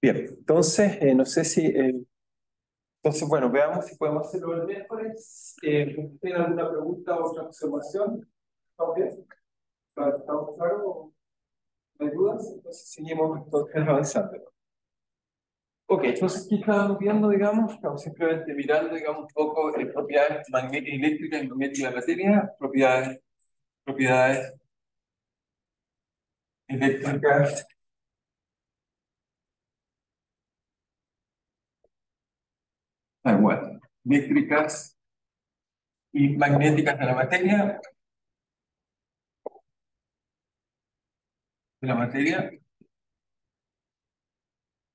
Bien, entonces, no sé si, entonces, bueno, veamos si podemos hacerlo el miércoles. ¿Tienen alguna pregunta o otra observación? ¿Estamos bien? ¿Estamos claros? ¿No hay dudas? Entonces, seguimos entonces avanzando. Ok, entonces, ¿qué estábamos viendo, digamos? Estamos simplemente mirando, digamos, un poco de propiedades eléctricas y magnéticas de la materia, propiedades eléctricas, igual, eléctricas y magnéticas de la materia.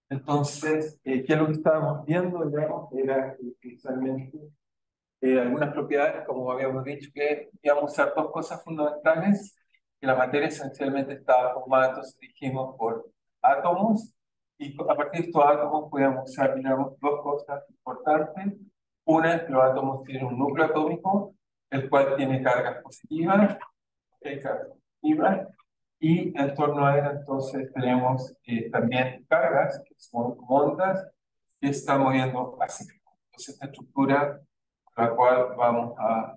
Entonces, ¿qué es lo que estábamos viendo? Digamos, era precisamente algunas propiedades, como habíamos dicho, que íbamos a usar dos cosas fundamentales, que la materia esencialmente estaba formada, entonces dijimos, por átomos, y a partir de estos átomos podíamos usar, digamos, dos cosas importantes. Una es que los átomos tienen un núcleo atómico, el cual tiene cargas positivas, cargas negativas, y en torno a él entonces tenemos también cargas, que son como ondas, que están moviendo hacia arriba. Entonces esta estructura con la cual vamos a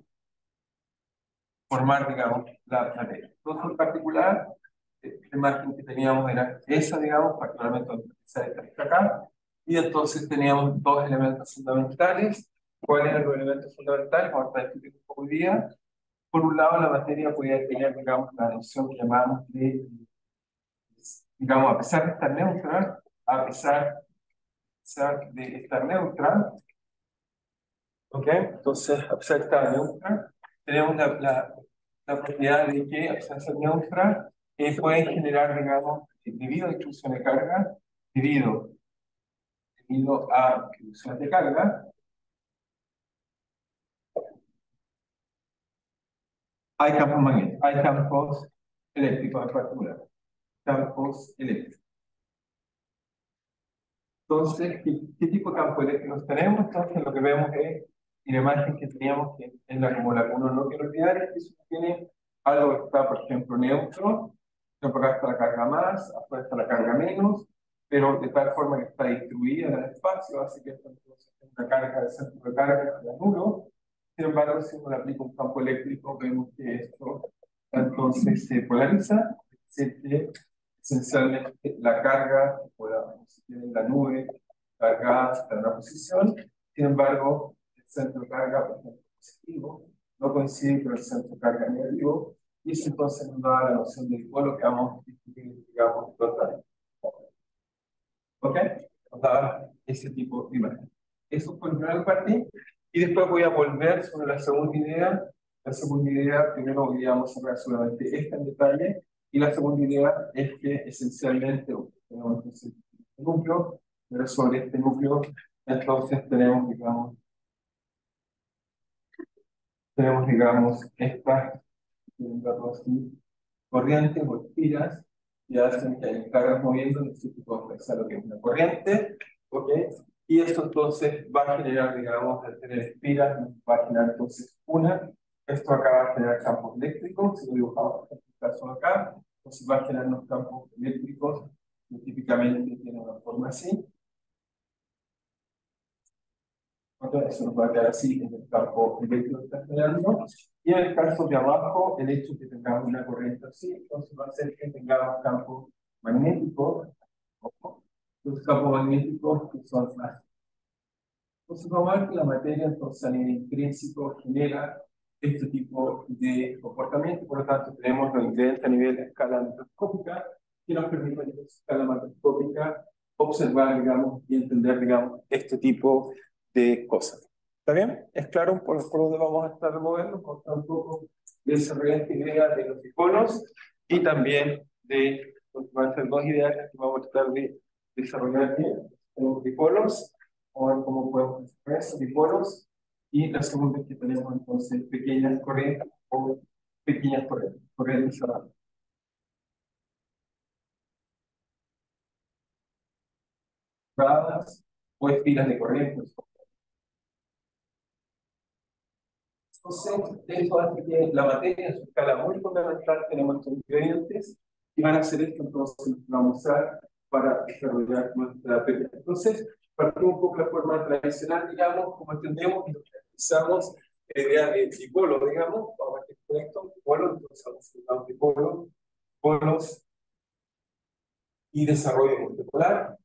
formar, digamos, la materia. Entonces en particular, la imagen que teníamos era esa, digamos, particularmente donde esta está acá, y entonces teníamos dos elementos fundamentales. ¿Cuáles eran los elementos fundamentales? Vamos a discutir un poco hoy día. Por un lado, la materia podía tener, digamos, la noción que llamamos de, digamos, a pesar de estar neutra, a pesar de estar neutra, ¿ok? Entonces, a pesar de estar neutra, tenemos la propiedad de que, a pesar de ser neutra, pueden generar, digamos, debido a distribución de carga, debido, debido a distribución de carga, hay campos magnéticos, hay campos eléctricos en particular, campos eléctricos. Entonces, ¿qué tipo de campo eléctricos tenemos? Entonces, lo que vemos es, en la imagen que teníamos, que en la como la que uno no quiere olvidar, es que eso tiene algo que está, por ejemplo, neutro, que por acá está la carga más, afuera está la carga menos, pero de tal forma que está distribuida en el espacio, así que esto entonces es una carga de centro de carga que es nulo. Sin embargo, si uno le aplica un campo eléctrico, vemos que esto entonces se polariza, es decir, que esencialmente la carga, si tiene la nube cargada hasta una posición, sin embargo, el centro de carga, por ejemplo, positivo, no coincide con el centro de carga negativo, y eso entonces nos da la noción del dipolo que vamos a discutir, digamos, totalmente. ¿Ok? Nos da ese tipo de imagen. Eso fue la primera parte, y después voy a volver sobre la segunda idea. La segunda idea, primero hoy día vamos a hablar solamente esta en detalle, y la segunda idea es que esencialmente tenemos entonces un núcleo, pero sobre este núcleo entonces tenemos, estas, así, corrientes o espiras que hacen que hay cargas moviendo, necesito pensar lo que es una corriente, ¿ok? Y esto entonces va a generar, digamos, al tener espiras, va a generar entonces esto acá va a generar campos eléctricos, si lo dibujamos en este caso acá, entonces va a generar unos campos eléctricos que típicamente tienen una forma así. Entonces, eso nos va a quedar así en el campo eléctrico que está generando. Y en el caso de abajo, el hecho de que tengamos una corriente así, entonces va a hacer que tengamos campos magnéticos, los campos magnéticos que son más. Entonces, vamos a ver que la materia, entonces, a nivel intrínseco, genera este tipo de comportamiento. Por lo tanto, tenemos los ingredientes a nivel de escala macroscópica que nos permiten, en escala macroscópica, observar, digamos, y entender, digamos, este tipo de cosas. ¿Está bien? ¿Es claro por dónde vamos a estar moviendo? Por un poco de desarrollante idea de los dipolos y también de, van a ser dos ideas que vamos a tratar de desarrollar bien. Los dipolos, o ver cómo podemos desarrollar esos dipolos, y la segunda es que tenemos entonces pequeñas corrientes o pequeñas corrientes cerradas. Cerradas o espiras de corrientes. Entonces, eso hace que la materia en su escala muy fundamental tenemos estos ingredientes y van a hacer esto, entonces vamos a usar para desarrollar nuestra teoría. Entonces, partimos un poco de la forma tradicional, digamos, como entendemos y lo que utilizamos la idea de dipolo, digamos, vamos a ver con esto, dipolo, entonces vamos a usar dipolo, polos y desarrollo multipolar.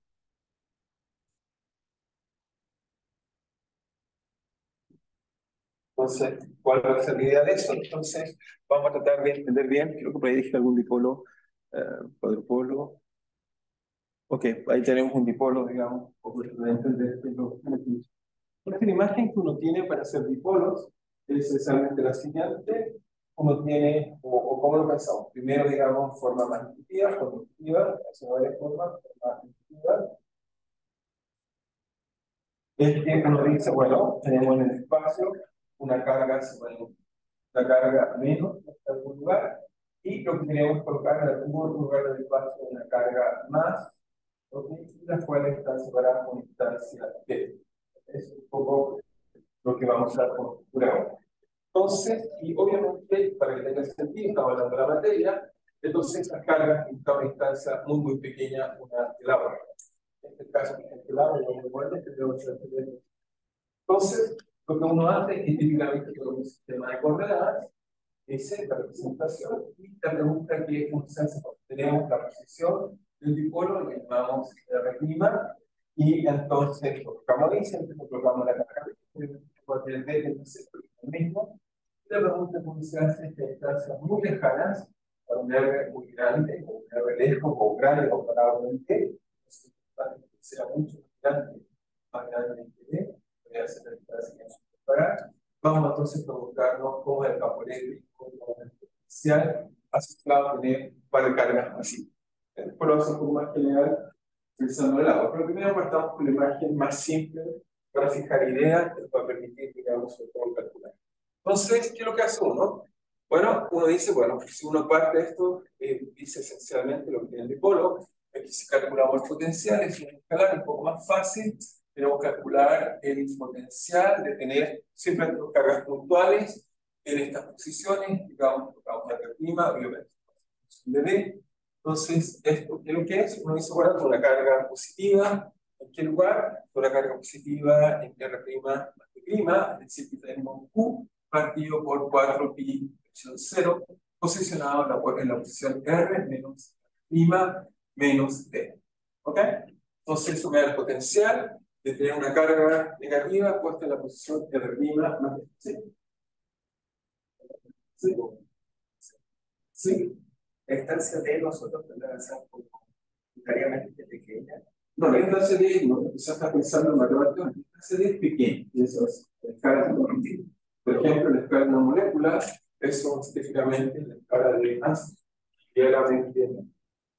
Entonces, ¿cuál va a ser la idea de eso? Entonces, vamos a tratar de entender bien, creo que por ahí dije algún dipolo, cuadrupolo. Ok, ahí tenemos un dipolo, digamos, o para entender qué es lo que es. Entonces, la imagen que uno tiene para hacer dipolos es esencialmente la siguiente. Uno tiene, o cómo lo pensamos, primero, digamos, forma más intuitiva, hace varias formas, forma intuitiva. Es que uno dice, bueno, tenemos en el espacio una carga, una carga menos en algún lugar, y lo que queremos colocar en algún lugar del espacio una carga más, ¿okay? Y las cuales están separadas con instancia T. Es un poco lo que vamos a configurar ahora. Entonces, y obviamente, para que tenga sentido, estamos hablando de la materia, entonces las cargas en cada instancia muy pequeña una de la otra. En este caso, el agua, entonces, lo que uno hace es típicamente con un sistema de coordenadas, esa es la representación, y la pregunta que uno se hace, tenemos la posición del dipolo, lo llamamos R', y entonces lo colocamos ahí, siempre lo colocamos la carga, cualquier D, entonces el mismo. Y la pregunta que uno se hace es que a distancias muy lejanas, para un R muy grande, o un R lejos, o grande comparado con el T, sea mucho más grande que D, voy a hacer la distancia para. Vamos entonces a preguntarnos cómo es el campo eléctrico, cómo es el potencial asociado a tener un par de cargas así. Después lo vamos a hacer un poco más general, pensando en el agua. Pero primero partamos con la imagen más simple para fijar ideas que nos va a permitir, digamos, sobre todo calcular. Entonces, ¿qué es lo que hace uno? Bueno, uno dice, bueno, si uno parte de esto, dice esencialmente lo que tiene el dipolo. Aquí si calculamos el potencial, es un escalar un poco más fácil. Tenemos que calcular el potencial de tener siempre cargas puntuales en estas posiciones, digamos, tocamos la prima, obviamente, de D. Entonces, ¿esto qué es lo que es? Uno dice, bueno, una carga positiva, ¿en qué lugar? Una carga positiva en R' más de', es decir, que tenemos Q partido por 4pi epsilon 0, posicionado en la posición R menos prima menos D. ¿Ok? Entonces, eso me da el potencial de tener una carga negativa puesta en la posición R' más D. ¿Sí? ¿Sí? ¿Sí? La instancia D nosotros la lanzamos como unitariamente pequeña. No, la instancia D, no, quizás está pensando en matemáticas, la instancia D es pequeña, y eso es la escala de. Por ejemplo, la escala de una molécula, eso específicamente la escala de más ligeramente,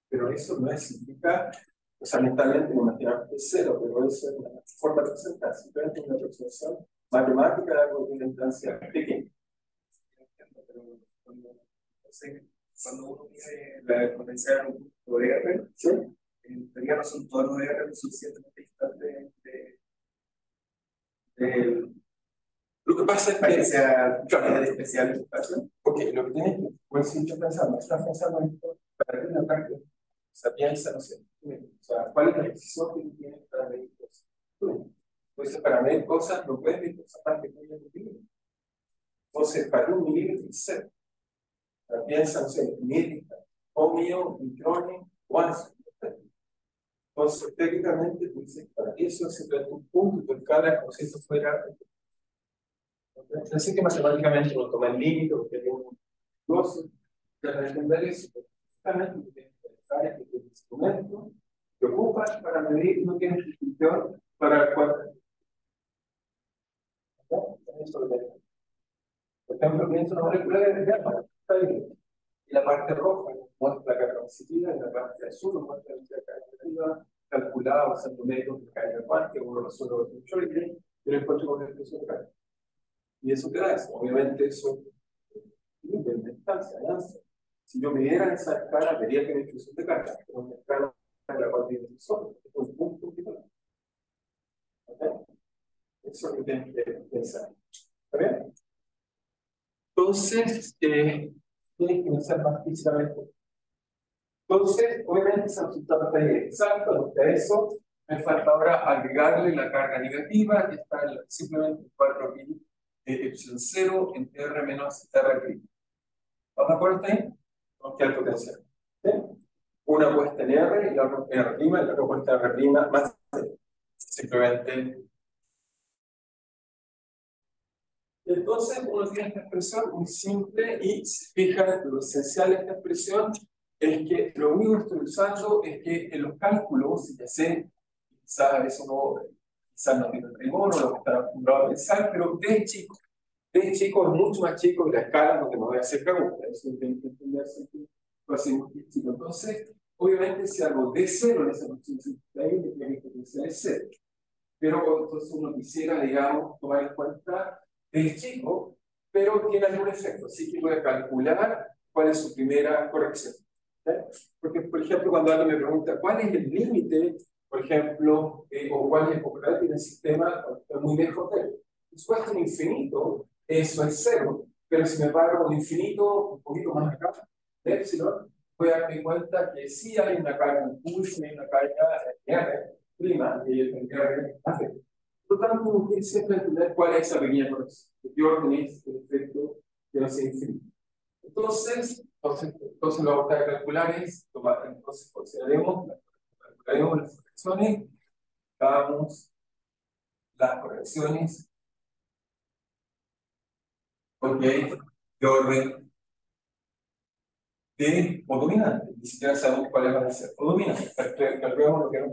pero eso no significa, o sea, mentalmente me imaginaba que es cero, pero eso es una forma de representar, simplemente una representación matemática de algo de una instancia pequeña. Cuando uno mide la potencial en un punto de R, ¿sí? En teoría no son todos los R lo suficientemente distantes de lo que pasa es que sea de especial en espacio. Ok, lo que tienes que, pues si yo pensando, estás pensando en esto, para ti una práctica, o sea, piensa, no sé, o sea, ¿cuál es la decisión que tú tienes para medir cosas? Pues para medir cosas, no puedes medir cosas más pequeñas que milímetros. Entonces, para un milímetro es cero. Piensa, no sé, métrica, ohmio, micrones, once. Entonces, técnicamente, tú dices, para eso se trata un punto, tu escala, como si esto fuera. Así que matemáticamente uno toma el límite, porque hay un gozo, para entender eso, justamente tú tienes que pensar en que el instrumento que ocupas para medir no tiene descripción para el cual. Por ejemplo, pienso en una molécula de llama, está bien. Y la parte roja muestra la carga positiva, y la parte azul muestra la carga negativa, calculada basando métodos de carga cuántica, uno resuelve el Schrödinger, y lo encuentro con el expresión de carga. Y eso queda eso. Obviamente eso es de distancia, ¿no? Si yo midiera esa escala, vería que mi expresión de carga es una escala en la cual tiene un solo, es un punto diferente. ¿Ok? Eso es lo que tienen que pensar. ¿Está bien? Entonces, tienes que pensar más físicamente. Entonces, obviamente ese resultado está ahí exacto, no está eso. Me falta ahora agregarle la carga negativa, que está simplemente 4pi de epsilon 0 en R menos R'. ¿Estás de acuerdo ahí? Con qué potencial. ¿Sí? Una puesta en R y la otra en R', y la otra puesta en R' más C. Simplemente. Entonces, uno tiene esta expresión muy simple y se fija, lo esencial de esta expresión es que lo único que estoy usando es que en los cálculos, ya sé, quizás eso no, quizás no tiene rigor o lo que están acostumbrados a pensar, pero de chico es mucho más chico que la escala donde me voy a hacer preguntas. Eso tiene que entenderse que lo hacemos muy chico. Entonces, obviamente, si hago de cero en esa función de ahí, me tiene que potencial es cero. Pero entonces uno quisiera, digamos, tomar en cuenta el chico, pero tiene algún efecto. Así que voy a calcular cuál es su primera corrección. ¿Sí? Porque, por ejemplo, cuando alguien me pregunta cuál es el límite, por ejemplo, o cuál es el popular en el sistema, está muy lejos de él. Por supuesto, un infinito, eso es cero, pero si me paro un infinito un poquito más acá, de epsilon, voy a darme cuenta que sí hay una carga en pulso, hay una carga en R, prima, y el R hace. Por lo tanto, uno tiene siempre entender cuál es esa pequeña corrección, de qué orden es el efecto de los infinitos. Entonces lo que voy a calcular es, entonces consideraremos las correcciones, hagamos las correcciones, ok, de orden de o dominante, ni siquiera sabemos cuáles van a ser, o dominante, calculamos lo que no.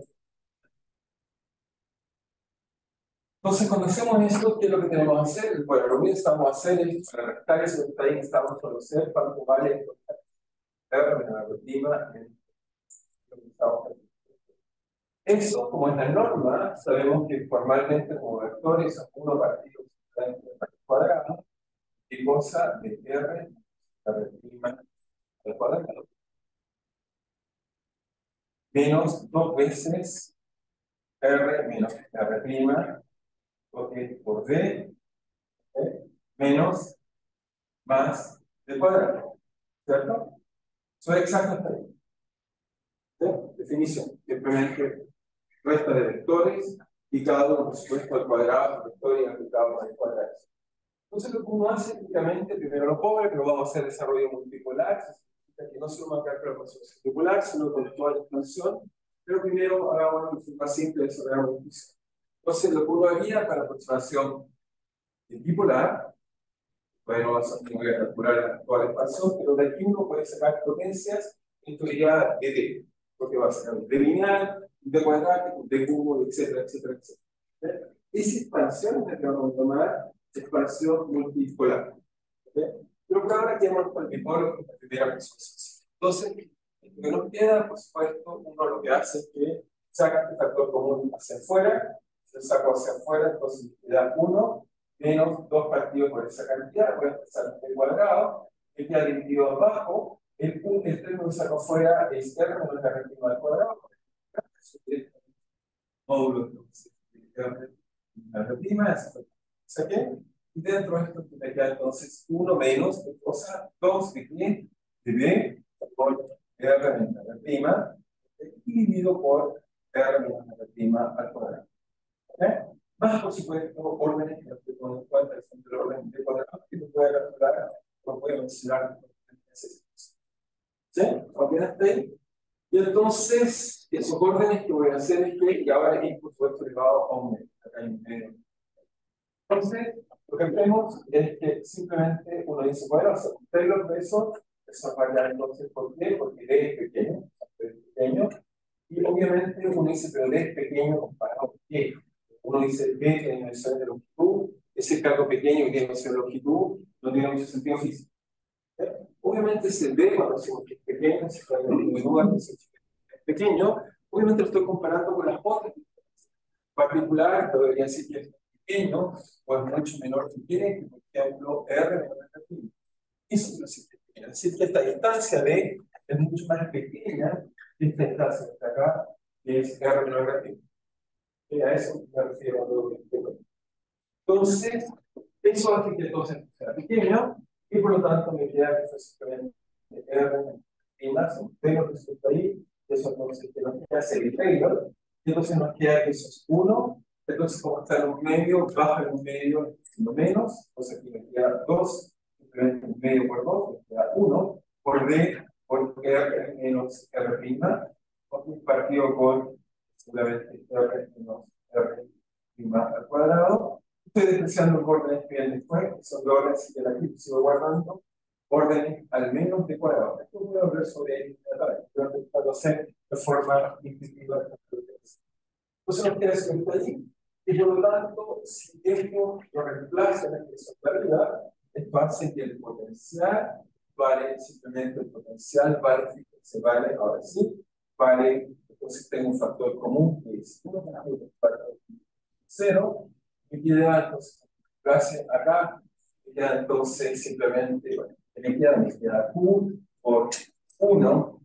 Entonces, cuando hacemos esto, ¿qué es lo que tenemos que hacer? Bueno, lo que necesitamos hacer es, para restar eso que está ahí, necesitamos conocer cuánto vale R menos la prima en lo que estamos haciendo. Eso, como es la norma, sabemos que formalmente como vectores son 1 partido al cuadrado, y cosa de R, la prima al cuadrado, menos 2 veces R menos R prima, por D, menos más del cuadrado, ¿cierto? Eso es exacto hasta ahí. ¿Sí? Definición, simplemente resta de vectores y cada uno, por supuesto, al cuadrado, vector y aplicado al cuadrado. Entonces, lo que uno hace típicamente, primero lo pobre, pero vamos a hacer desarrollo multipolar, significa que no solo va a quedar con la ecuación multipolar, sino con toda la expansión, pero primero hagamos una forma simple de desarrollar multiplicación. Entonces, lo que uno haría para aproximación bipolar, bueno, no voy a calcular toda la expansión, pero de aquí uno puede sacar potencias en teoría de D, porque va a ser un D lineal, un D cuadrático, un D cubo, etcétera, etcétera, etcétera. Esa expansión es la que vamos a tomar expansión multipolar. ¿Okay? Pero por ahora quedamos con el bipolo en la primera aproximación. Entonces, lo que nos queda, por supuesto, uno lo que hace es que saca este factor común hacia afuera, se lo saco hacia afuera, entonces me da 1 menos 2 partidos por esa cantidad, voy a empezar el cuadrado, que queda dividido abajo, el término que saco afuera es R menos la reactiva al cuadrado, módulo entonces, la reactiva, saqué, y dentro de esto me queda entonces 1 menos, ¿qué cosa? 2 de qué, de B, por R menos la reactiva, dividido por R menos la reactiva al cuadrado. ¿Okay? Más, por supuesto, órdenes que no estoy tomando en cuenta, son el orden de cuadrado, que no puede calcular, no puede mencionar. ¿Sí? ¿Ok? Hasta ahí? Y entonces, esos órdenes que voy a hacer es que, y ahora es por supuesto elevado a un medio, acá en medio. Entonces, lo que vemos es que simplemente uno dice, bueno, hacer un taylor de eso va a quedar entonces, ¿por qué? Porque D es pequeño, y obviamente uno dice, pero D es pequeño comparado con qué. Uno dice, B tiene dimensiones de longitud, ese cargo pequeño que tiene dimensión de longitud, no tiene mucho sentido físico. Obviamente ese B, cuando decimos que es pequeño, si está en duda que es pequeño, obviamente lo estoy comparando con las otras. Particular, debería decir que es pequeño, o es mucho menor que tiene, que por ejemplo R menor que pi. Eso es lo que es decir, que esta distancia D es mucho más pequeña que esta distancia de acá, que es R menor que pi. Y a eso me refiero a lo que tengo. Entonces, eso hace que entonces sea pequeño, y por lo tanto me queda que fue simplemente R pi máximo, pero respecto ahí, eso entonces que nos queda sería Taylor, y entonces nos queda que eso es 1, entonces como está en un medio, baja en un medio, siendo menos, entonces aquí me queda 2, simplemente un medio por 2, me queda 1, por D, por R menos R prima, partido por seguramente R menos R prima al cuadrado. Estoy despreciando los órdenes que vienen después, que son de órdenes que aquí sigo guardando, órdenes al menos de cuadrado. Esto voy a hablar sobre ello pero lo sé de forma intuitiva. Entonces nos queda esto allí, y por lo tanto, si esto lo reemplaza en la expresión de arriba, esto hace que el potencial vale simplemente el potencial, vale, fíjense, vale, ahora sí, vale, entonces tengo un factor común que es 1 para 0, me queda entonces, gracias acá, me queda entonces simplemente, bueno, me queda Q por 1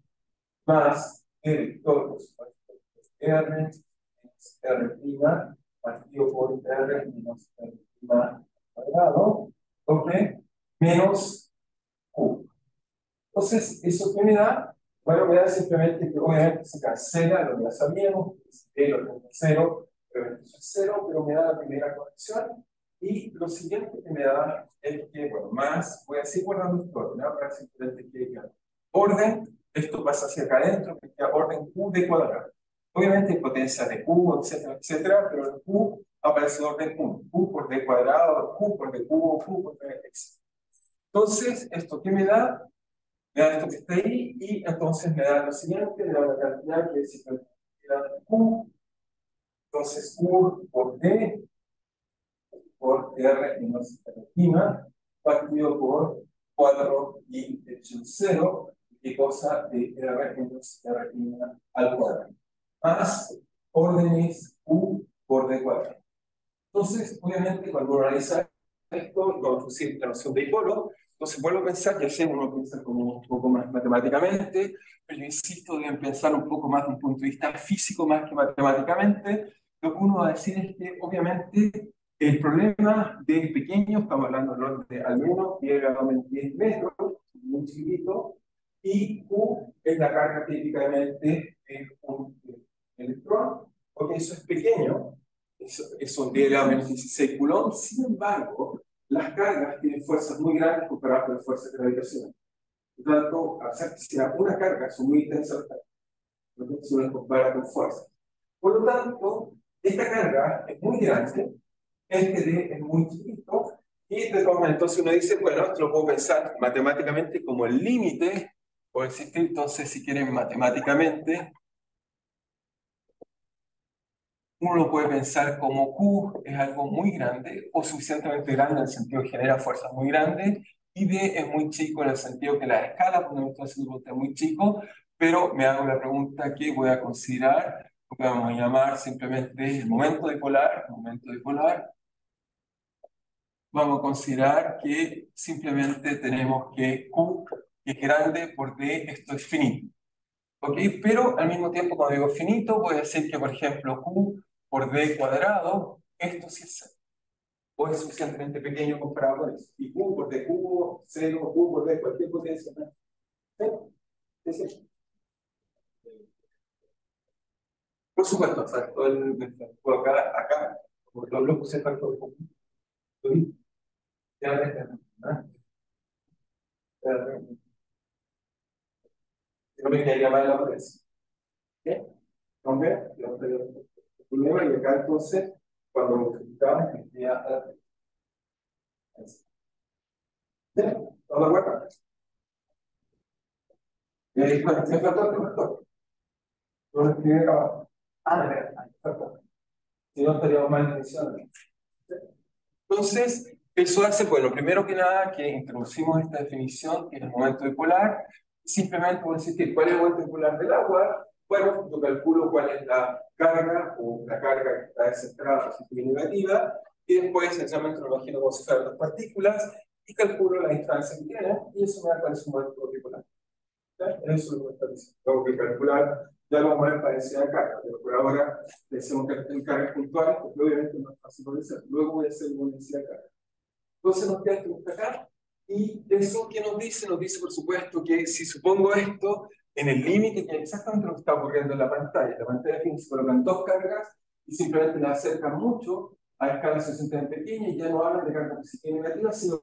más el vector, por supuesto, R menos R prima partido por R menos R prima cuadrado, ¿ok? Menos Q. Entonces, ¿eso qué me da? Bueno, me da simplemente que obviamente se cancela, lo que ya sabíamos, es lo tengo 0, pero esto es 0, pero me da la primera corrección. Y lo siguiente que me da es que, bueno, más, voy a seguir guardando esto, ¿no? Para simplemente que diga orden, esto pasa hacia acá adentro, que queda orden Q de cuadrado. Obviamente hay potencia de Q, etcétera, etcétera, pero el Q aparece orden 1, Q por D cuadrado, Q por D cubo, Q por D, etc. Entonces, ¿esto qué me da? Me da esto que está ahí, y entonces me da lo siguiente, me da una cantidad que es Q, entonces Q por D, por R menos R prima, partido por 4 y hecho 0, ¿qué cosa? De R menos R prima al cuadrado, más órdenes Q por D cuadrado. Entonces, obviamente, cuando uno analiza esto, vamos a decir la noción de dipolo, entonces vuelvo a pensar, ya sé, uno piensa como un poco más matemáticamente, pero yo insisto, deben pensar un poco más de un punto de vista físico más que matemáticamente. Lo que uno va a decir es que, obviamente, el problema de pequeño, estamos hablando de al menos 10 metros, muy chiquitito, y Q es la carga típicamente de un electrón, porque eso es pequeño, eso diera menos 16 coulombs. Sin embargo, las cargas tienen fuerzas muy grandes comparadas con las fuerzas gravitacionales. Por lo tanto, a pesar que sea una carga, son muy intensas, no se las compara con fuerzas. Por lo tanto, esta carga es muy grande, este D es muy chiquito, y de todas maneras, entonces uno dice, bueno, esto lo puedo pensar matemáticamente como el límite, o existir, entonces, si quieren, matemáticamente, uno lo puede pensar como Q es algo muy grande o suficientemente grande en el sentido que genera fuerzas muy grandes, y D es muy chico en el sentido que la escala por ejemplo es muy chico, pero me hago la pregunta que voy a considerar, lo que vamos a llamar simplemente el momento dipolar. Vamos a considerar que simplemente tenemos que Q es grande por D, esto es finito. ¿Ok? Pero al mismo tiempo, cuando digo finito, voy a decir que, por ejemplo, Q por D cuadrado, esto sí es 0. O es suficientemente pequeño comparado con eso. Y Q por D cubo, 0, Q por D, cualquier potencia. ¿Sí? ¿Sí? ¿Sí? Por supuesto, o sea, todo el acá, por lo puse factor común. ¿Sí? Ya ves, ¿no? Ya ves. Yo me quería llamar la potencia. ¿Sí? ¿Ok? Yo te digo el problema, y acá entonces, cuando lo multiplicamos, me queda ¿sí? ¿Todo de acuerdo? Bueno, me faltó el factor. Lo escribí acá abajo. Ahí faltó. Si no, estaríamos mal iniciando. Entonces, eso hace, bueno, primero que nada, que introducimos esta definición, que es el momento dipolar. Simplemente voy a decir cuál es el momento dipolar del agua. Bueno, yo calculo cuál es la carga, o la carga que está descentrada positiva y negativa, y después, esencialmente, lo imagino como si fueran las partículas, y calculo la distancia que tienen, y eso me da cuál es su momento dipolar. Eso es lo que está diciendo. Tengo que calcular, ya lo vamos a ver para densidad de carga, pero por ahora le hacemos cargas puntuales, porque obviamente no es fácil de hacer. Luego voy a hacer una densidad de carga. Entonces nos queda esto acá, y eso que nos dice por supuesto que si supongo esto, en el límite, que es exactamente lo que está ocurriendo en la pantalla. La pantalla fin se colocan dos cargas y simplemente las acercan mucho a escalas suficientemente pequeñas y ya no hablan de carga positiva y negativa, sino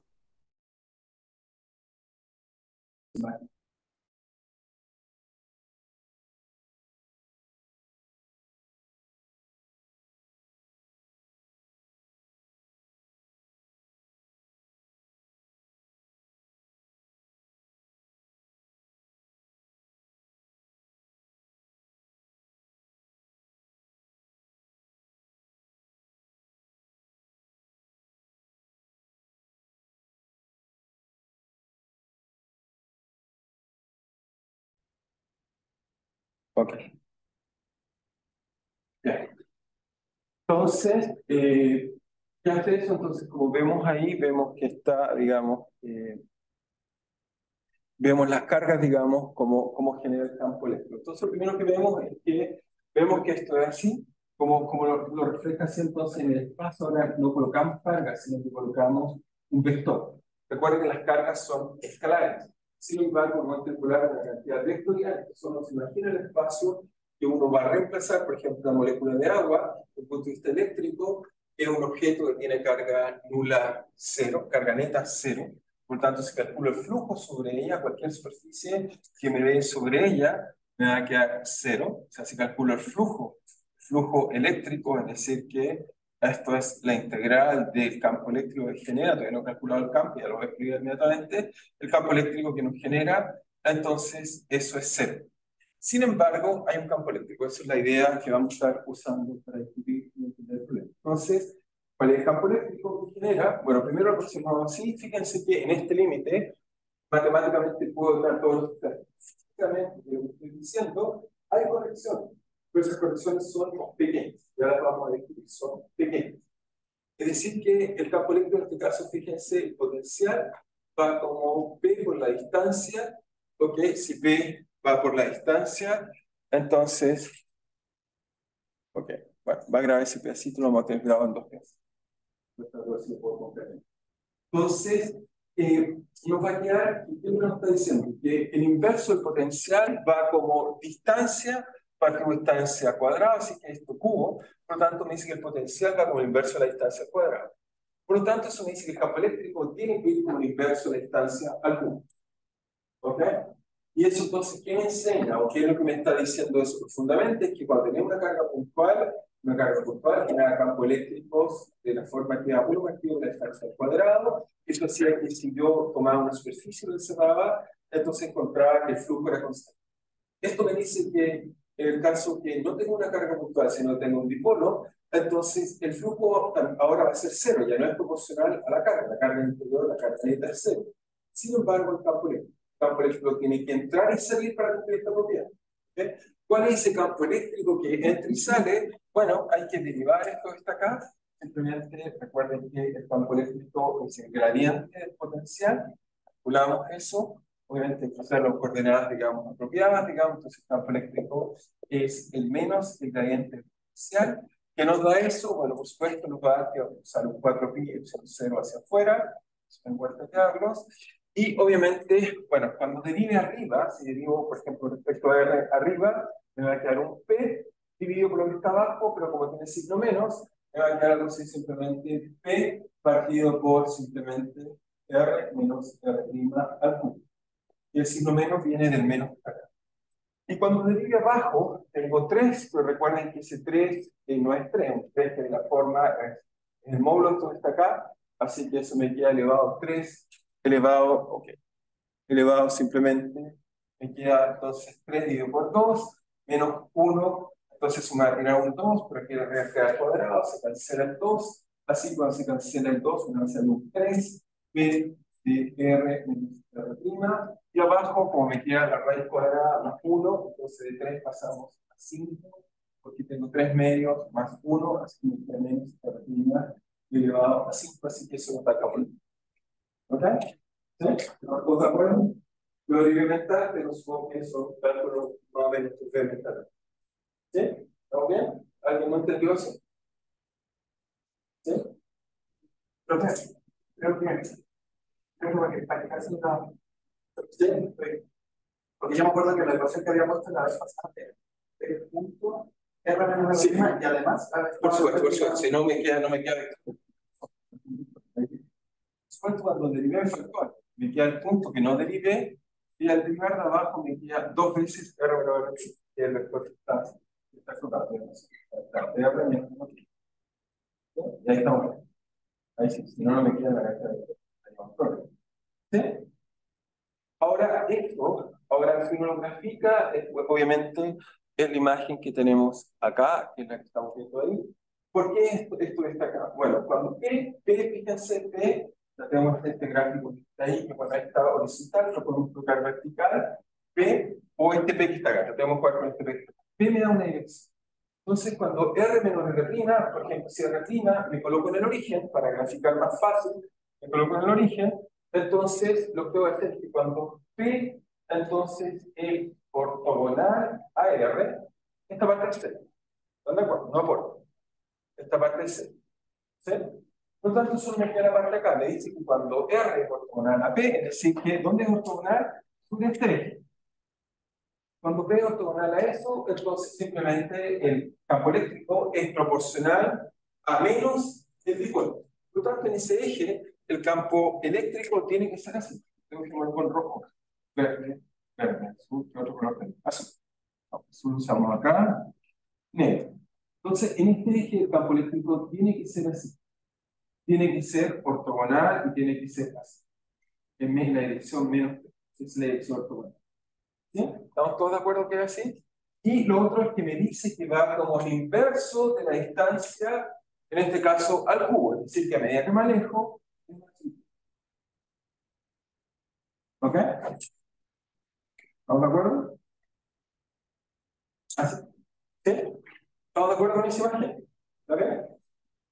ok. Ya. Entonces, ya hace eso, entonces como vemos ahí, vemos que está, digamos, vemos las cargas, digamos, cómo genera el campo eléctrico. Entonces, lo primero que vemos es que vemos que esto es así, como lo refleja así, entonces en el espacio ahora no colocamos cargas, sino que colocamos un vector. Recuerden que las cargas son escalares. Sin embargo, no calcular la cantidad vectorial, que solo se imagina el espacio que uno va a reemplazar, por ejemplo, una molécula de agua, desde el punto de vista eléctrico, es un objeto que tiene carga nula cero, carga neta cero. Por lo tanto, si calculo el flujo sobre ella, cualquier superficie que me dé sobre ella, me va a quedar cero. O sea, si calculo el flujo eléctrico, es decir, que esto es la integral del campo eléctrico que genera, todavía no he calculado el campo, ya lo voy a explicar inmediatamente, el campo eléctrico que nos genera, entonces eso es cero. Sin embargo, hay un campo eléctrico, esa es la idea que vamos a estar usando para discutir y entender el problema. Entonces, ¿cuál es el campo eléctrico que genera? Bueno, primero lo aproximamos así. Fíjense que en este límite, matemáticamente puedo dar todos los estados. Físicamente, de lo que estoy diciendo, hay correcciones, pero esas correcciones son pequeñas. Ya las vamos a discutir, son pequeñas. Es decir, que el campo eléctrico, en este caso, fíjense, el potencial va como P por la distancia. Ok, si P va por la distancia, entonces, ok, bueno, va a grabar ese pedacito, lo vamos a tener grabado en dos veces. Entonces, nos va a quedar, ¿qué nos está diciendo? Que el inverso del potencial va como distancia partido distancia cuadrada, así que esto cubo, por lo tanto me dice que el potencial va como el inverso de la distancia cuadrada. Por lo tanto, eso me dice que el campo eléctrico tiene que ir como el inverso de la distancia al cubo. ¿Ok? Y eso entonces, ¿qué me enseña o qué es lo que me está diciendo eso profundamente? Es que cuando tenemos una carga puntual genera campos eléctricos de la forma que A1 partido de la distancia al cuadrado. Eso hacía que si yo tomaba una superficie y lo encerraba, entonces encontraba que el flujo era constante. Esto me dice que en el caso que no tengo una carga puntual, sino tengo un dipolo, entonces el flujo ahora va a ser cero, ya no es proporcional a la carga interior, la carga neta es cero. Sin embargo, el campo eléctrico tiene que entrar y salir para cumplir esta propiedad. ¿Okay? ¿Cuál es ese campo eléctrico que entra y sale? Bueno, hay que derivar esto que está acá. Simplemente recuerden que el campo eléctrico es el gradiente del potencial. Calculamos eso. Obviamente hay que usar las coordenadas, digamos, apropiadas, digamos. Entonces el campo eléctrico es el menos el gradiente potencial. ¿Qué nos da eso? Bueno, por supuesto, nos va a dar que vamos a usar un 4pi epsilon 0 hacia afuera. En vuelta de diablos. Y obviamente, bueno, cuando derive arriba, si derivo, por ejemplo, respecto a R arriba, me va a quedar un P dividido por lo que está abajo, pero como tiene signo menos, me va a quedar algo así simplemente P partido por simplemente R menos R' al cubo. Y el signo menos viene del menos acá. Y cuando derive abajo, tengo 3, pero recuerden que ese 3 no es 3, un 3 que de la forma es el módulo de esto está acá, así que eso me queda elevado a 3, elevado, ok, elevado simplemente, me queda entonces 3 dividido por 2, menos 1, entonces sumar tirar un 2, pero aquí la regla queda al cuadrado, se cancela el 2, así cuando se cancela el 2, me va a hacer un 3, b de r menos r', y abajo, como me queda la raíz cuadrada más 1, entonces de 3 pasamos a 5, porque tengo 3 medios más 1, así que me queda menos r' elevado a 5, así que eso no está acá. ¿Ok? ¿Sí? ¿Estamos de acuerdo? Lo experimental, pero supongo que eso cálculo más o menos experimental. ¿Sí? ¿Estamos bien? ¿Alguien no entendió eso? ¿Sí? Entonces, creo que para que casi no. ¿Sí? Porque yo me acuerdo que la ecuación que había puesto la vez pasada era el punto R menos Sí. R', y además... Por supuesto, si no me queda, no me queda. Después cuando derivé el factor, me queda el punto que no derivé, y al derivar de abajo me queda dos veces R menos R', que es el vector que está flotando. Estoy aprendiendo, ¿no? Y ahí estamos. Ahí sí, si no, no me queda la carta de factor. ¿Sí? Ahora, ahora si uno lo grafica, obviamente es la imagen que tenemos acá, que es la que estamos viendo ahí. ¿Por qué esto está acá? Bueno, cuando fíjense, P, la tenemos en este gráfico que está ahí, que cuando está horizontal, lo podemos tocar vertical, P, o este P que está acá, tratemos de jugar con este P que está acá. P me da una dirección. Entonces, cuando R menos R', por ejemplo, si R', me coloco en el origen, para graficar más fácil, me coloco en el origen, entonces lo que voy a hacer es que cuando P, entonces es ortogonal a R, esta parte es C. ¿Están de acuerdo? No aporta. Esta parte es C. ¿Sí? Por lo tanto, solo me queda la parte acá. Me dice que cuando R es ortogonal a P, es decir, que ¿dónde es ortogonal? Sobre este eje. Cuando P es ortogonal a eso, entonces simplemente el campo eléctrico es proporcional a menos el dipolo. Por lo tanto, en ese eje, el campo eléctrico tiene que ser así. Tengo que ponerlo con rojo, verde, azul, ¿qué otro color? Azul. Azul usamos acá, negro. Entonces, en este eje, el campo eléctrico tiene que ser así. Tiene que ser ortogonal y tiene que ser así. En la dirección menos, es la dirección ortogonal. ¿Sí? ¿Estamos todos de acuerdo que es así? Y lo otro es que me dice que va como el inverso de la distancia, en este caso al cubo, es decir, que a medida que me alejo, es más chico. ¿Ok? ¿Estamos de acuerdo? ¿Así? ¿Sí? ¿Estamos de acuerdo con esa imagen? ¿Ok?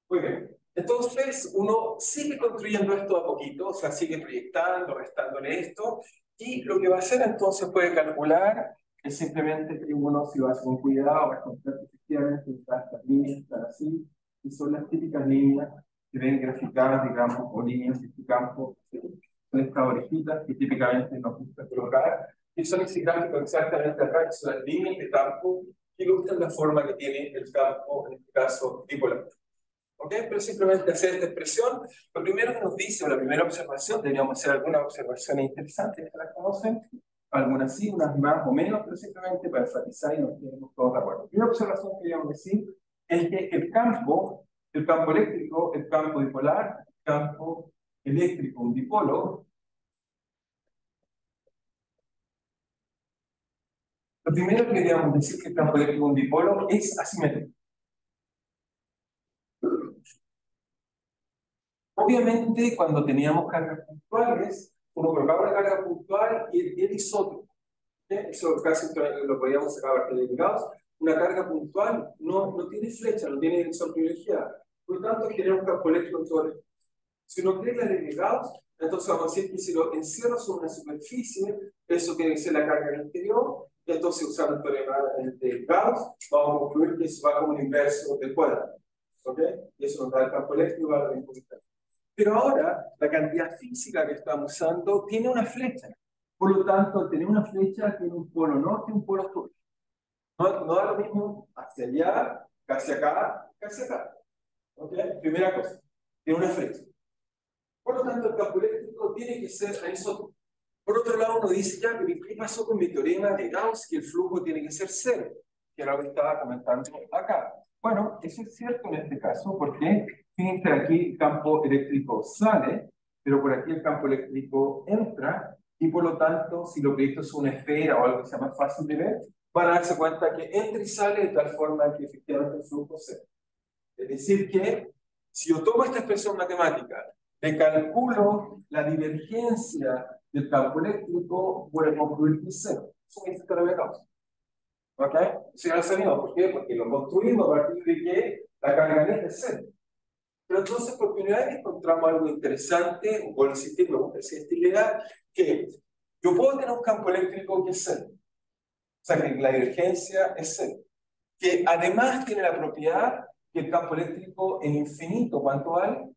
Muy bien. Entonces, uno sigue construyendo esto a poquito, o sea, sigue proyectando, restándole esto, y lo que va a hacer entonces puede calcular es simplemente que uno, si va a hacer con cuidado, va a encontrar que efectivamente estas líneas están así, y son las típicas líneas que ven graficadas, digamos, o líneas de este campo, son estas orejitas que típicamente nos gusta colocar, y son ese gráfico exactamente acá, que son las líneas de campo que ilustran la forma que tiene el campo, en este caso, dipolar. ¿Ok? Pero simplemente hacer esta expresión, lo primero que nos dice, o la primera observación, deberíamos hacer algunas observaciones interesantes, que las conocen, algunas sí, unas más o menos, pero simplemente para enfatizar y nos tenemos todos de acuerdo. La primera observación que queríamos decir es que el campo eléctrico, el campo dipolar, el campo eléctrico, un dipolo, lo primero que queríamos decir que el campo eléctrico, un dipolo, es asimétrico. Obviamente, cuando teníamos cargas puntuales, uno colocaba una carga puntual y el isótopo. Eso casi lo podíamos sacar a partir de Gauss. Una carga puntual no tiene flecha, no tiene dirección privilegiada. Por lo tanto, genera un campo eléctrico en todo el espacio. Si uno cree la ley de Gauss, entonces vamos a decir que si lo encierro sobre una superficie, eso tiene que ser la carga en el interior. Entonces, usando el teorema de Gauss, vamos a concluir que eso va como un inverso del cuadrado. ¿Ok? Y eso nos da el campo eléctrico a la misma distancia. Pero ahora, la cantidad física que estamos usando tiene una flecha. Por lo tanto, al tener una flecha, tiene un polo norte y un polo sur. No da lo mismo hacia allá, casi acá, casi acá. ¿Ok? Primera cosa, tiene una flecha. Por lo tanto, el campo eléctrico tiene que ser anisótropo. Por otro lado, uno dice, ya, pero ¿qué pasó con mi teorema de Gauss? Que el flujo tiene que ser cero, que era lo que estaba comentando acá. Bueno, eso es cierto en este caso, porque fíjense aquí el campo eléctrico sale, pero por aquí el campo eléctrico entra, y por lo tanto, si lo que esto es una esfera o algo que sea más fácil de ver, van a darse cuenta que entra y sale de tal forma que efectivamente el flujo es cero. Es decir, que si yo tomo esta expresión matemática, le calculo la divergencia del campo eléctrico, voy a concluir que es cero. Eso es la de Gauss. ¿Ok? Eso ya lo sabemos. ¿Por qué? Porque lo construimos a partir de que la carga neta es cero. Pero entonces, por primera vez encontramos algo interesante, un buen sistema, me gusta esta idea, que yo puedo tener un campo eléctrico que es cero. O sea, que la divergencia es cero. Que además tiene la propiedad que el campo eléctrico es infinito. ¿Cuánto vale?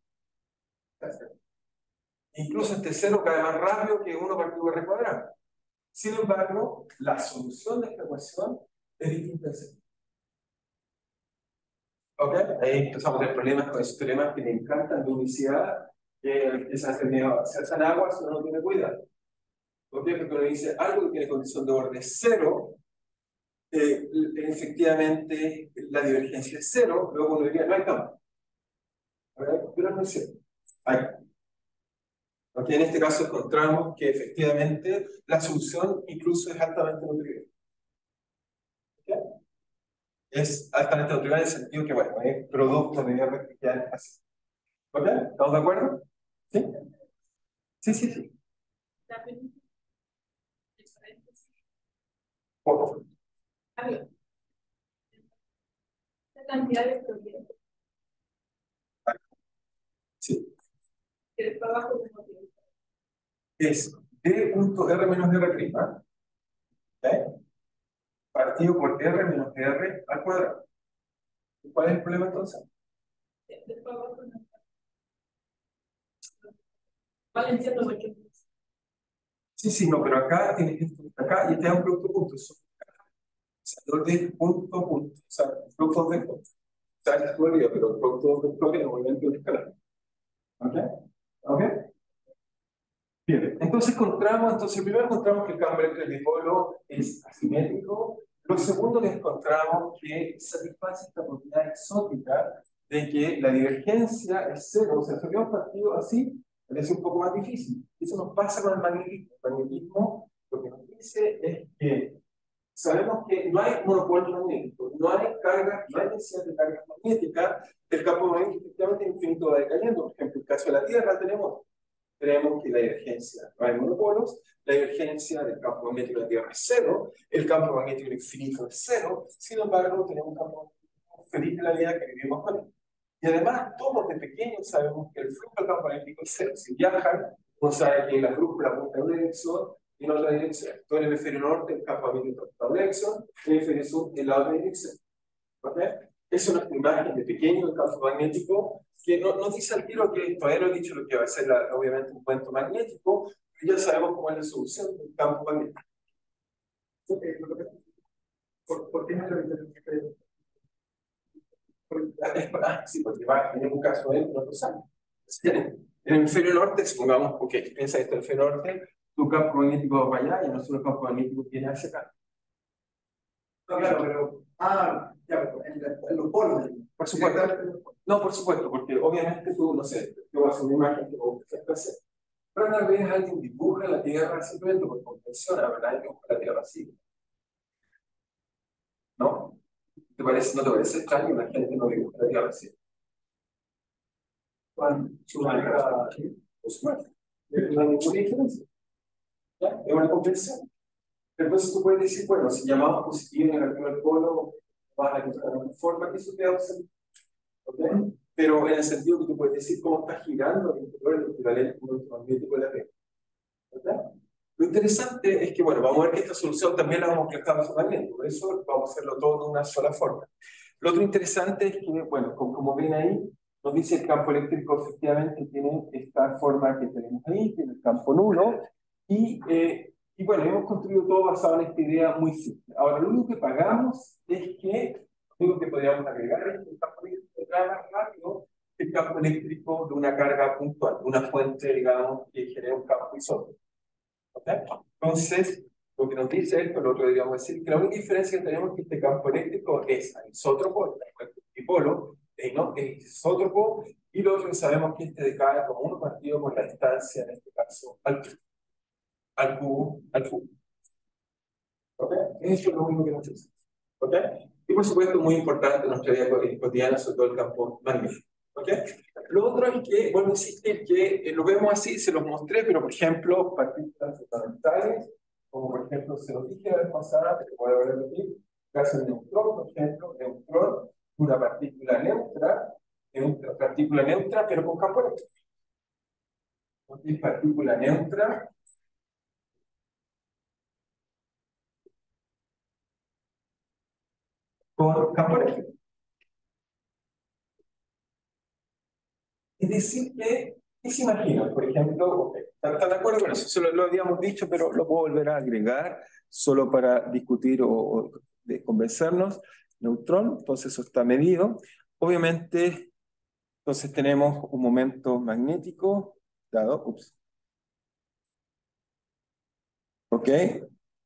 Incluso este cero cae más rápido que 1 partido R cuadrado. Sin embargo, la solución de esta ecuación es distinta al centro. ¿Ok? Ahí empezamos a tener problemas con esos teoremas que me encantan de unicidad, que se hacen agua si uno no tiene cuidado. ¿Por qué? Porque uno dice algo que tiene condición de orden cero, efectivamente la divergencia es cero, luego uno diría no hay campo. Pero no es cierto. Hay. Porque en este caso encontramos que efectivamente la solución incluso es altamente nutritiva. ¿Okay? Es altamente nutritiva en el sentido que, bueno, es producto de R que quedan así. ¿Ok? ¿Estamos de acuerdo? ¿Sí? Sí, sí, sí. Poco. La cantidad de proyectos Sí. que el trabajo de motivo. Es D punto R menos R prima. ¿Ok? Partido por R menos R al cuadrado. ¿Cuál es el problema entonces? El trabajo de motivo. Valenciano 8. Sí, sí, no, pero acá tienes que estar acá y te da un producto punto. Eso. O sea, no de punto punto. O sea, productos vectores. O sea, es teoría, pero productos vectores obviamente es escalar. ¿Ok? ¿Ok? Bien, entonces primero encontramos que el campo eléctrico del dipolo es asimétrico. Lo segundo que encontramos que satisface esta propiedad exótica de que la divergencia es cero. O sea, si hubiéramos partido así, parece un poco más difícil. Eso nos pasa con el magnetismo. El magnetismo lo que nos dice es que sabemos que no hay monopolio magnético, no hay carga, no hay densidad de carga magnética. El campo magnético efectivamente es infinito, va decayendo. Por ejemplo, en el caso de la Tierra tenemos que la divergencia, no hay monopolos, la divergencia del campo magnético de la Tierra es cero, el campo magnético infinito es cero, sin embargo, tenemos un campo magnético feliz de la vida que vivimos con él. Y además, todos de pequeños sabemos que el flujo del campo magnético es cero. Si viajan, uno sabe que la brújula apunta en una dirección y en otra dirección. Todo en el hemisferio norte, el campo magnético apunta en una dirección, en el hemisferio sur, en la otra dirección. ¿Okay? Es una imagen de pequeño del campo magnético que no dice al tiro que todavía no he dicho lo que va a ser obviamente un cuento magnético, pero ya sabemos cómo es la solución del campo magnético. ¿Por qué no lo diferencia? Sí, porque va a tener un caso dentro de otros años. En el hemisferio norte, supongamos, porque piensa que está el hemisferio norte, tu campo magnético va para allá y nosotros el campo magnético viene hacia acá. No, claro, pero. Ya, en los polos. Por supuesto. No, por supuesto, porque obviamente tú, no sé, yo voy a hacer una imagen que vos hacer. Pero una vez alguien dibuja la Tierra simplemente por convención, la verdad, dibuja la Tierra así. ¿No? ¿No te parece extraño que la gente no dibuja la Tierra así? Bueno, su manera, por supuesto. No hay ninguna diferencia. ¿Ya? Es una convención. Entonces tú puedes decir, bueno, si llamamos positivo y negativo al polo, van a encontrar una forma que eso te da un. ¿Okay? Pero en el sentido que tú puedes decir cómo está girando el interior del equivalente electromagnético de la Tierra. ¿Okay? Lo interesante es que, bueno, vamos a ver que esta solución también la vamos a aplicar a su magnético, por eso vamos a hacerlo todo de una sola forma. Lo otro interesante es que, bueno, como ven ahí, nos dice el campo eléctrico efectivamente tiene esta forma que tenemos ahí, tiene el campo nulo, y bueno, hemos construido todo basado en esta idea muy simple. Ahora, lo único que pagamos es que lo único que podríamos agregar es que el campo eléctrico trae más rápido que el campo eléctrico de una carga puntual, de una fuente, digamos, que genera un campo isótropo. ¿Okay? Entonces, lo que nos dice esto, lo otro deberíamos decir, que la única diferencia que tenemos es que este campo eléctrico es anisótropo, el dipolo, ¿no? Es isótropo, y lo otro que sabemos que este decae como uno partido por la distancia, en este caso, al cubo. ¿Ok? Eso es lo único que nos dice. ¿Ok? Y por supuesto, muy importante en nuestra vida cotidiana, sobre todo el campo magnético. ¿Ok? Lo otro es que, bueno, insistir que lo vemos así, se los mostré, pero por ejemplo, partículas fundamentales, como por ejemplo, se los dije la vez pasada, pero voy a repetir, el caso del neutrón, por ejemplo, neutrón, una partícula neutra, pero con campo eléctrico. ¿Ok? Partícula neutra con campo eléctrico. Es decir que ¿Qué se imaginan? Por ejemplo, ok, ¿están de acuerdo con eso? Eso lo habíamos dicho, pero lo puedo volver a agregar solo para discutir o convencernos. Neutrón, entonces eso está medido. Obviamente, entonces tenemos un momento magnético dado, ups, ¿ok?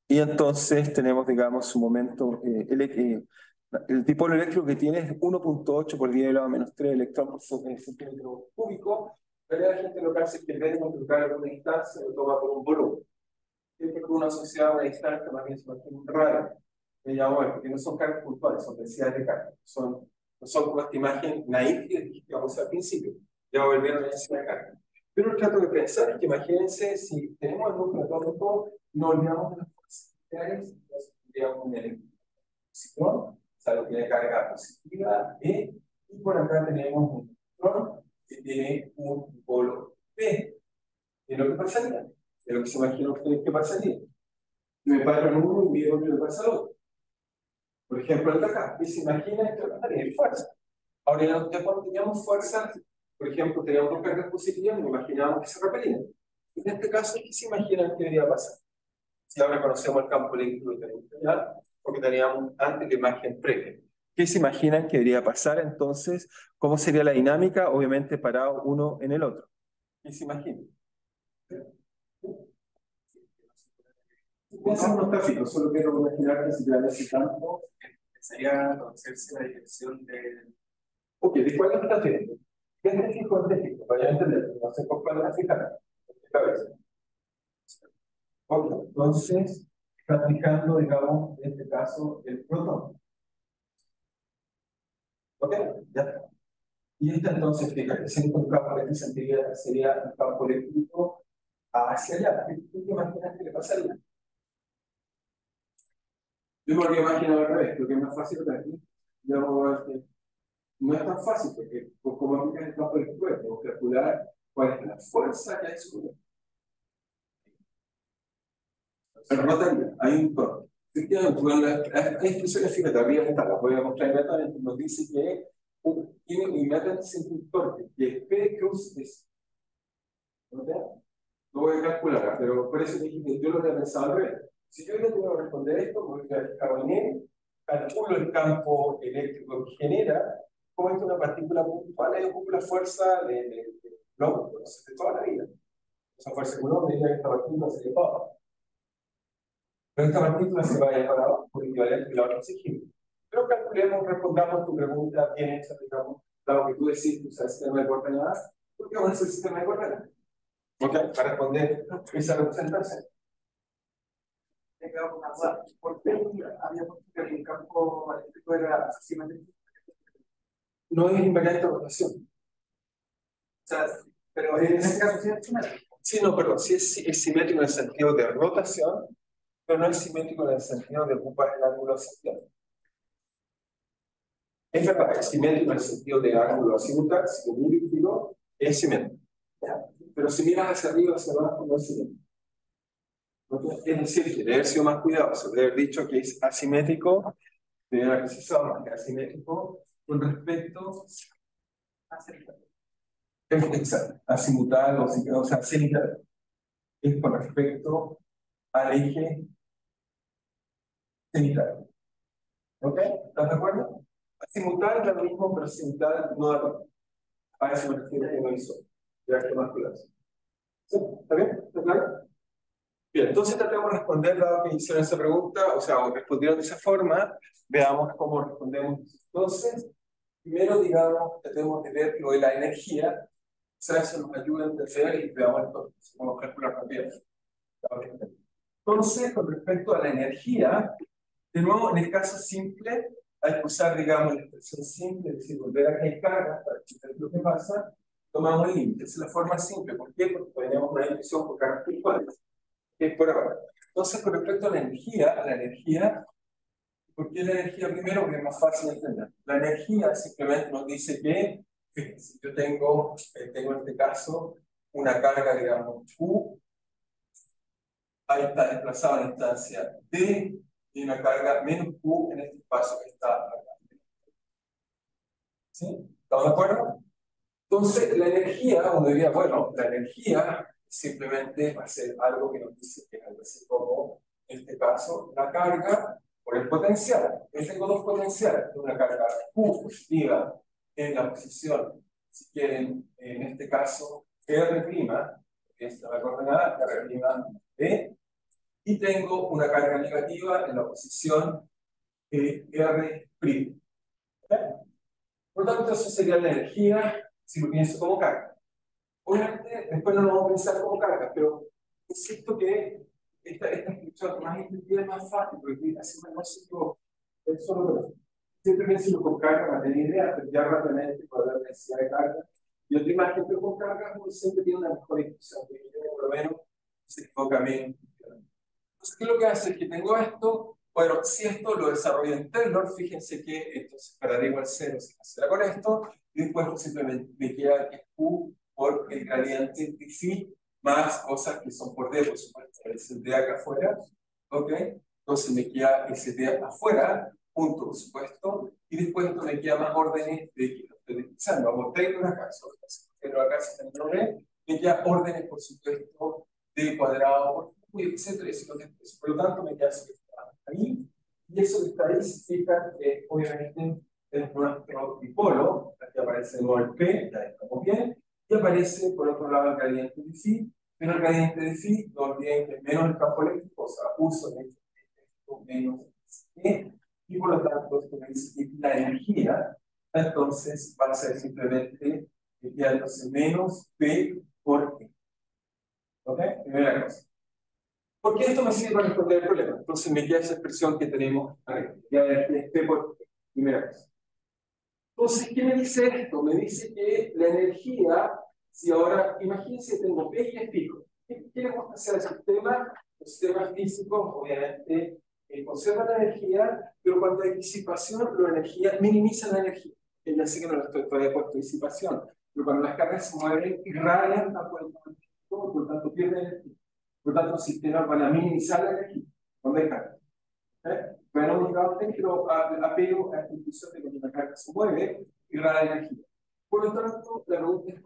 Y entonces tenemos, digamos, un momento, el dipolo eléctrico que tiene es 1.8 por 10 elevado a menos 3 electrón por centímetro cúbico, pero la gente lo que hace es que en vez de multiplicar una distancia, lo toma por un volumen. Siempre que uno asocia una distancia, más bien se imagina un radio. Me llamo, porque no son cargas puntuales, son densidades de carga. No son como esta imagen naif que vamos al principio. Ya volvieron a densidad de carga. Pero el trato de pensar es que imagínense si tenemos el núcleo atómico, no olvidamos de las fuerzas nucleares, nos tendríamos un electrón, salvo que tiene carga positiva, E, y por acá tenemos un electrón que tiene un polo P. ¿Y lo que pasaría? De lo que se imagina ustedes que pasaría. Me paro en uno y veo que le pasa al otro. Por ejemplo, el de acá, y se imagina que va a tener fuerza. Ahora, ya cuando teníamos fuerza, por ejemplo, teníamos dos cargas positivas, nos imaginábamos que se repelían. En este caso, ¿qué se imaginan que debería pasar? Si ahora conocemos el campo eléctrico que tenemos allá, porque teníamos antes la imagen previa. ¿Qué se imaginan que debería pasar entonces? ¿Cómo sería la dinámica? Obviamente parado uno en el otro. ¿Qué se imaginan? Piensa en unos gráficos, solo quiero imaginar que si te ese campo, sería conocerse la dirección de... Ok, ¿de cuál está haciendo? ¿Qué es fijo? Es fijo, para entender, no sé por cuál es fijar. Cabeza. Ok, entonces, está fijando, digamos, en este caso, el protón. Ok, ya está. Y esta entonces, fíjate, siendo un campo que sería un campo eléctrico hacia allá. ¿Qué te imaginas que le pasaría? Yo me lo imagino al revés, porque es más fácil para aquí. No es tan fácil, porque como aplicas el campo eléctrico, tengo que calcular cuál es la fuerza que hay sobre él. El rotaría, hay un torque. Efectivamente, bueno, hay instrucciones, fíjate, arriba está, las voy a mostrar inmediatamente, nos dice que tiene inmediatamente un torque, y es P cruz S. ¿No? Lo voy a calcular, pero por eso dije que yo lo había pensado al revés. Si yo le tengo que responder esto, voy a fijar en él, calculo el campo eléctrico que genera, como es una partícula puntual, yo ocupo la fuerza de no, de toda la vida. Esa fuerza Coulomb diría que esta partícula se eleva. Pero esta partícula se va a llevar abajo por equivalente a la otra oxígeno. Pero calculemos, respondamos tu pregunta bien hecha, digamos, dado que tú decís que el sistema de coordenadas, ¿por qué vamos a hacer el sistema de coordenadas? Okay, para responder esa representación. Me quedo con una duda. ¿Por qué había puesto que el campo magnético era asimétrico? No es invariante de rotación. O sea, pero en este caso sí es simétrico. Sí, no, perdón, sí es simétrico en el sentido de rotación, pero no es simétrico en el sentido de ocupar el ángulo azimutal. Es verdad, es simétrico en el sentido de ángulo azimutal, si lo miro, es simétrico. Pero si miras hacia arriba, hacia abajo, no es simétrico. Es decir, que debe haber sido más cuidadoso, debe haber dicho que es asimétrico, debe haber precisado más que asimétrico con respecto a cenital. Exacto, azimutal o sea, cenital. Es con respecto al eje cenital. ¿Ok? ¿Estás de acuerdo? Azimutal es lo mismo, pero cenital no da lo mismo. A eso me refiero que no hizo. Ya que más cuidadoso. ¿Sí? ¿Está bien? ¿Está claro? Bien, entonces tratemos de responder, dado que hicieron esa pregunta, o sea, o respondieron de esa forma, veamos cómo respondemos. Entonces, primero, digamos, tratemos de ver lo de la energía, o sea, eso nos ayuda a entender y veamos entonces cómo calcular también. Entonces, con respecto a la energía, de nuevo, en el caso simple, hay que usar, digamos, la expresión simple, es decir, volver a que hay carga para entender lo que pasa, tomamos el límite. Esa es la forma simple. ¿Por qué? Porque tenemos una división por cargas puntuales. Que es por ahora. Entonces, con respecto a la energía, ¿por qué la energía primero? Porque es más fácil de entender. La energía simplemente nos dice que si yo tengo en este caso una carga, digamos, Q, ahí está desplazada en la instancia D, y una carga menos Q en este espacio que está acá. ¿Sí? ¿Estamos de acuerdo? Entonces, la energía, uno diría, bueno, la energía simplemente va a ser algo que nos dice que es algo así como, en este caso, la carga por el potencial. Yo tengo dos potenciales, una carga Q positiva en la posición, si quieren, en este caso, R', que es la coordenada, R' B, y tengo una carga negativa en la posición R'. ¿Ok? Por lo tanto, eso sería la energía si lo pienso como carga. Obviamente, después no lo vamos a pensar como carga, pero insisto que esta descripción más intuitiva es más fácil, porque así no se equivoca. Es solo eso. Siempre pienso con carga para tener idea, pero ya rápidamente puedo ver la necesidad de carga. Y otra imagen, pero con carga uno siempre tiene una mejor intuición, porque yo por lo menos se equivoca menos. Entonces, ¿qué es lo que hace? Es que tengo esto. Bueno, si esto lo desarrollo en Taylor, fíjense que esto se separaría igual 0 si hiciera con esto, y después pues, simplemente me queda que es Q por el gradiente de phi más cosas que son por D, por supuesto, el D acá afuera, ¿ok? Entonces me queda ese D afuera, punto, por supuesto, y después esto me queda más órdenes de que lo estoy utilizando. Hago Taylor acá, pero acá se está en D, me queda órdenes, por supuesto, D cuadrado por Q, etcétera, por lo tanto me queda eso que está ahí, y eso que está ahí significa que obviamente es nuestro dipolo, aquí aparece de nuevo el P, ya estamos bien, y aparece por otro lado el gradiente de phi, pero el gradiente de phi, no olviden que es menos el campo eléctrico, o sea, uso de esto menos E, y por lo tanto esto me dice que la energía, entonces va a ser simplemente entonces menos P por E. ¿Ok? Primera cosa. ¿Por qué esto me sirve para responder el problema? Entonces me queda esa expresión que tenemos ahí, ya es P por E. Primera cosa. Entonces, ¿qué me dice esto? Me dice que la energía, si ahora, imagínense, tengo P y es pico. ¿Qué le gusta hacer al sistema? Los sistemas físicos, obviamente, conservan la energía, pero cuando hay disipación, la energía minimiza la energía. Ya sé que no lo estoy todavía puesto disipación, pero cuando las cargas se mueven, irradian a cuerpo, por lo tanto pierden energía. Por lo tanto, los sistemas van a minimizar la energía cuando hay cargas. Bueno, únicamente, pero apego a esta intuición de que una carga se mueve y rara energía. Por lo tanto, la pregunta es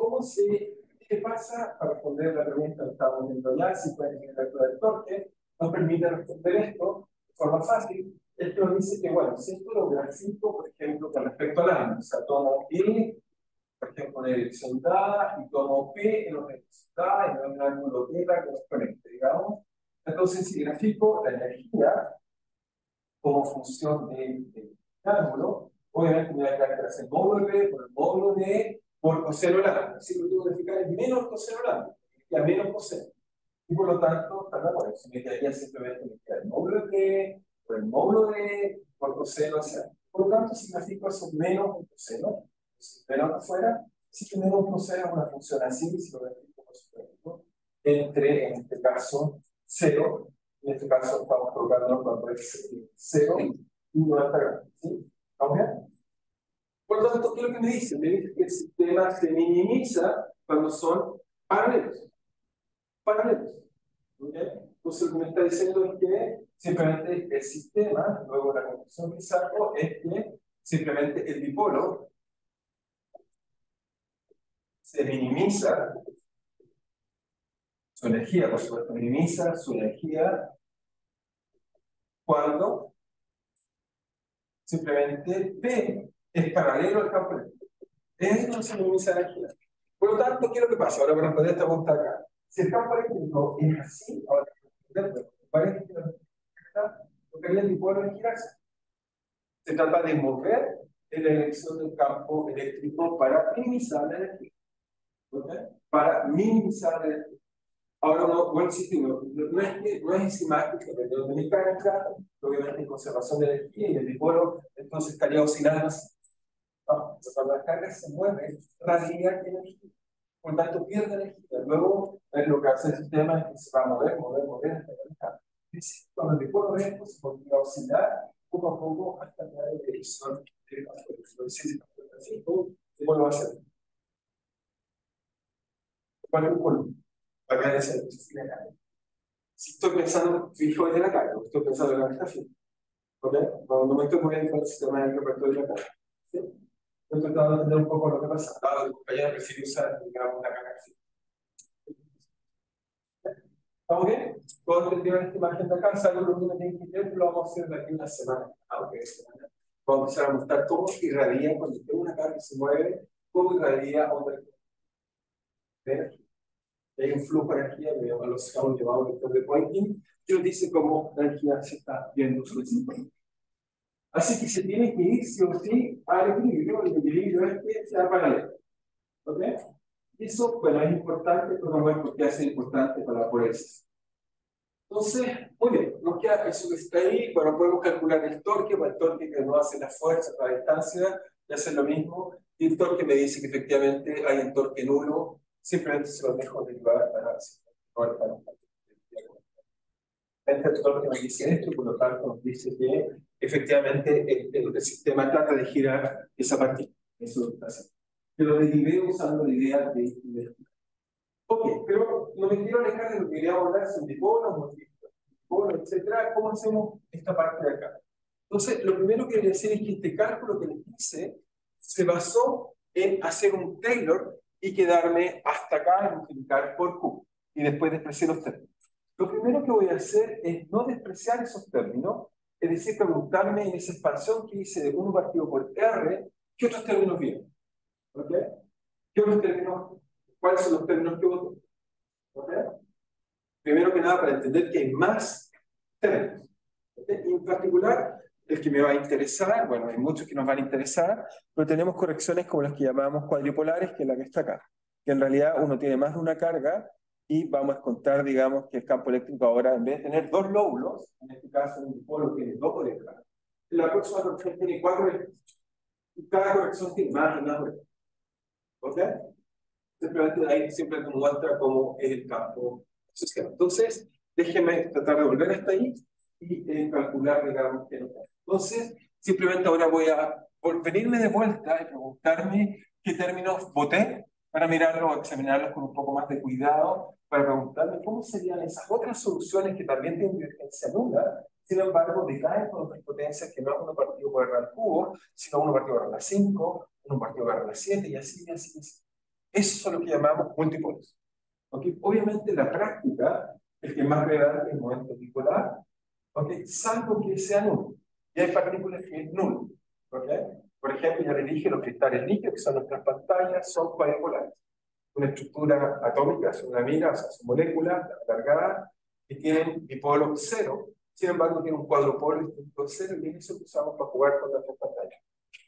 ¿qué pasa? Para responder la pregunta que estamos viendo ya, si puede generar el torque, nos permite responder esto de forma fácil. Esto nos dice que, bueno, si esto lo grafico, por ejemplo, con respecto al ángulo, o sea, tomo E, por ejemplo, en dirección dada, y tomo P en otra dirección dada, y me da un ángulo θ que nos conecte, digamos. Entonces, si grafico la energía como función del ángulo, obviamente me voy a caracterizar el módulo de P por el módulo de por coseno del ángulo. Así que lo que tengo que verificar es menos coseno del ángulo, y a menos coseno. Y por lo tanto, bueno, si me quedaría simplemente me queda el módulo de P por el módulo de por coseno hacia. Por lo tanto, si grafico eso menos un coseno, si menos afuera, si que menos un coseno es una función así, si lo grafico por supuesto, entre, en este caso, 0. En este caso estamos colocando cuando es 0 y 90 grados. ¿Sí? ¿Estamos bien? Por lo tanto, ¿qué es lo que me dice? Me dice que el sistema se minimiza cuando son paralelos. Paralelos. ¿Okay? Entonces, lo que me está diciendo es que simplemente el sistema, luego la conclusión que saco es que simplemente el dipolo se minimiza su energía, por supuesto, minimiza su energía cuando simplemente P es paralelo al campo eléctrico. Es donde se minimiza la energía. Por lo tanto, ¿qué es lo que pasa? Ahora para responder esta pregunta acá. Si el campo eléctrico es así, ahora parece que lo que haría el dipolo es girarse. Se trata de mover en la dirección del campo eléctrico para minimizar la energía. ¿Okay? Para minimizar la energía. Ahora, no existe, no es enzimática, pero de mecánica, obviamente en conservación de energía y el dipolo, entonces estaría oscilando así. No, cuando las cargas se mueven, radian energía. Por tanto, pierde energía. Luego, lo que hace el sistema es que se va a mover hasta que cuando el dipolo de esto se podría oscilar poco a poco hasta que haya dirección de la ¿cómo lo va a hacer? ¿Cuál es el dipolo? Acá en si estoy pensando fijo en la carga, estoy pensando en la gráfica. ¿Ok? No me estoy moviendo con el sistema del repertorio de la carga. ¿Sí? Estoy tratando de entender un poco lo que pasa. El compañero prefiere usar, digamos, una caja así. ¿Estamos bien? Todos entendieron esta imagen de acá, salgo lo que tienen que entender, lo vamos a hacer de aquí a una semana. Semana. Vamos a empezar a mostrar cómo irradia cuando tengo una carga que se mueve, cómo irradia otra energía. Hay un flujo de energía que a los hemos llamado vector de Poynting, que nos dice cómo la energía se está viendo su desempeño. Así que se tiene que ir sí o sí al equilibrio, el equilibrio es que sea paralelo. ¿Ok? Eso, bueno, es importante, pero no es porque es importante para la pureza. Entonces, muy bien, nos queda eso que está ahí. Bueno, podemos calcular el torque, para el torque que nos hace la fuerza para la distancia, y hacer lo mismo. Y el torque me dice que efectivamente hay un torque nulo, simplemente se lo dejo derivar para el torque me dice esto, por lo tanto nos dice que efectivamente el sistema trata de girar esa partícula. Eso es lo que pasa. Pero derivé usando la idea de. Ok, pero no me quiero alejar de lo que quería hablar sobre dipolos, multipolos, etcétera. ¿Cómo hacemos esta parte de acá? Entonces, lo primero que quería decir es que este cálculo que les hice se basó en hacer un Taylor y quedarme hasta acá y multiplicar por Q. Y después despreciar los términos. Lo primero que voy a hacer es no despreciar esos términos, es decir, preguntarme en esa expansión que hice de 1 partido por R, ¿qué otros términos vienen? ¿Ok? ¿Qué otros términos? ¿Cuáles son los términos que voté? ¿Ok? Primero que nada, para entender que hay más términos. ¿Ok? Y en particular, el que me va a interesar, bueno, hay muchos que nos van a interesar, pero tenemos correcciones como las que llamamos cuadripolares, que es la que está acá. Que en realidad uno tiene más de una carga y vamos a contar, digamos, que el campo eléctrico ahora, en vez de tener 2 lóbulos, en este caso un dipolo tiene 2 orejas, la próxima corrección tiene 4 orejas. Y cada corrección tiene más y más orejas. ¿Ok? Simplemente ahí siempre nos muestra cómo es el campo social. Entonces, déjenme tratar de volver hasta ahí y calcular, digamos, que no. Entonces, simplemente ahora voy a venirme de vuelta y preguntarme qué términos voté para mirarlos, examinarlos con un poco más de cuidado, para preguntarme cómo serían esas otras soluciones que también tienen divergencia nula, sin embargo, decaen con otras potencias que no es 1 partido por R al cubo, sino 1 partido por R a la 5, 1 partido por R a la 7, y así, y así, y así. Esos son lo que llamamos múltiplos. ¿Okay? Obviamente, en la práctica, el que más relevante es el momento dipolar, ¿okay? Salvo que sea nulo. Y hay partículas que es nulo. ¿Okay? Por ejemplo, ya les dije, los cristales líquidos, que son nuestras pantallas, son cuadripolares. Una estructura atómica, son una amina, o sea, son moléculas alargadas que tienen dipolo cero. Sin embargo, tienen un cuadrupolo distinto cero, y es eso que usamos para jugar con nuestras pantallas.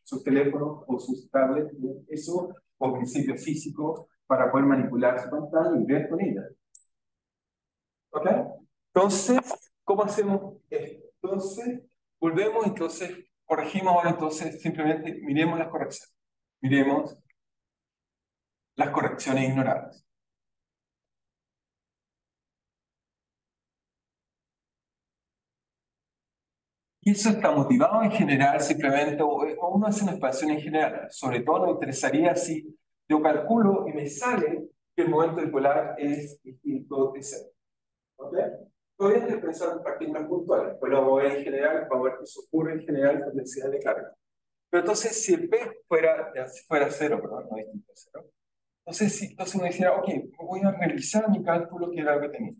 Sus teléfonos o sus tablets, eso o principios físicos para poder manipular su pantalla y ver con ella. ¿Ok? Entonces, ¿cómo hacemos esto? Entonces, volvemos, entonces, corregimos ahora, entonces, simplemente miremos las correcciones. Miremos las correcciones ignoradas. Y eso está motivado en general, simplemente, o uno hace una expansión en general. Sobre todo me interesaría si yo calculo y me sale que el momento dipolar es distinto de cero. ¿Ok? Todavía estoy pensando en partículas puntuales, pues lo voy a ver en general, para ver qué eso ocurre en general con densidad de carga. Pero entonces, si el P fuera cero, perdón, no distinto a cero, entonces uno dijera, ok, voy a revisar mi cálculo que era lo que tenía.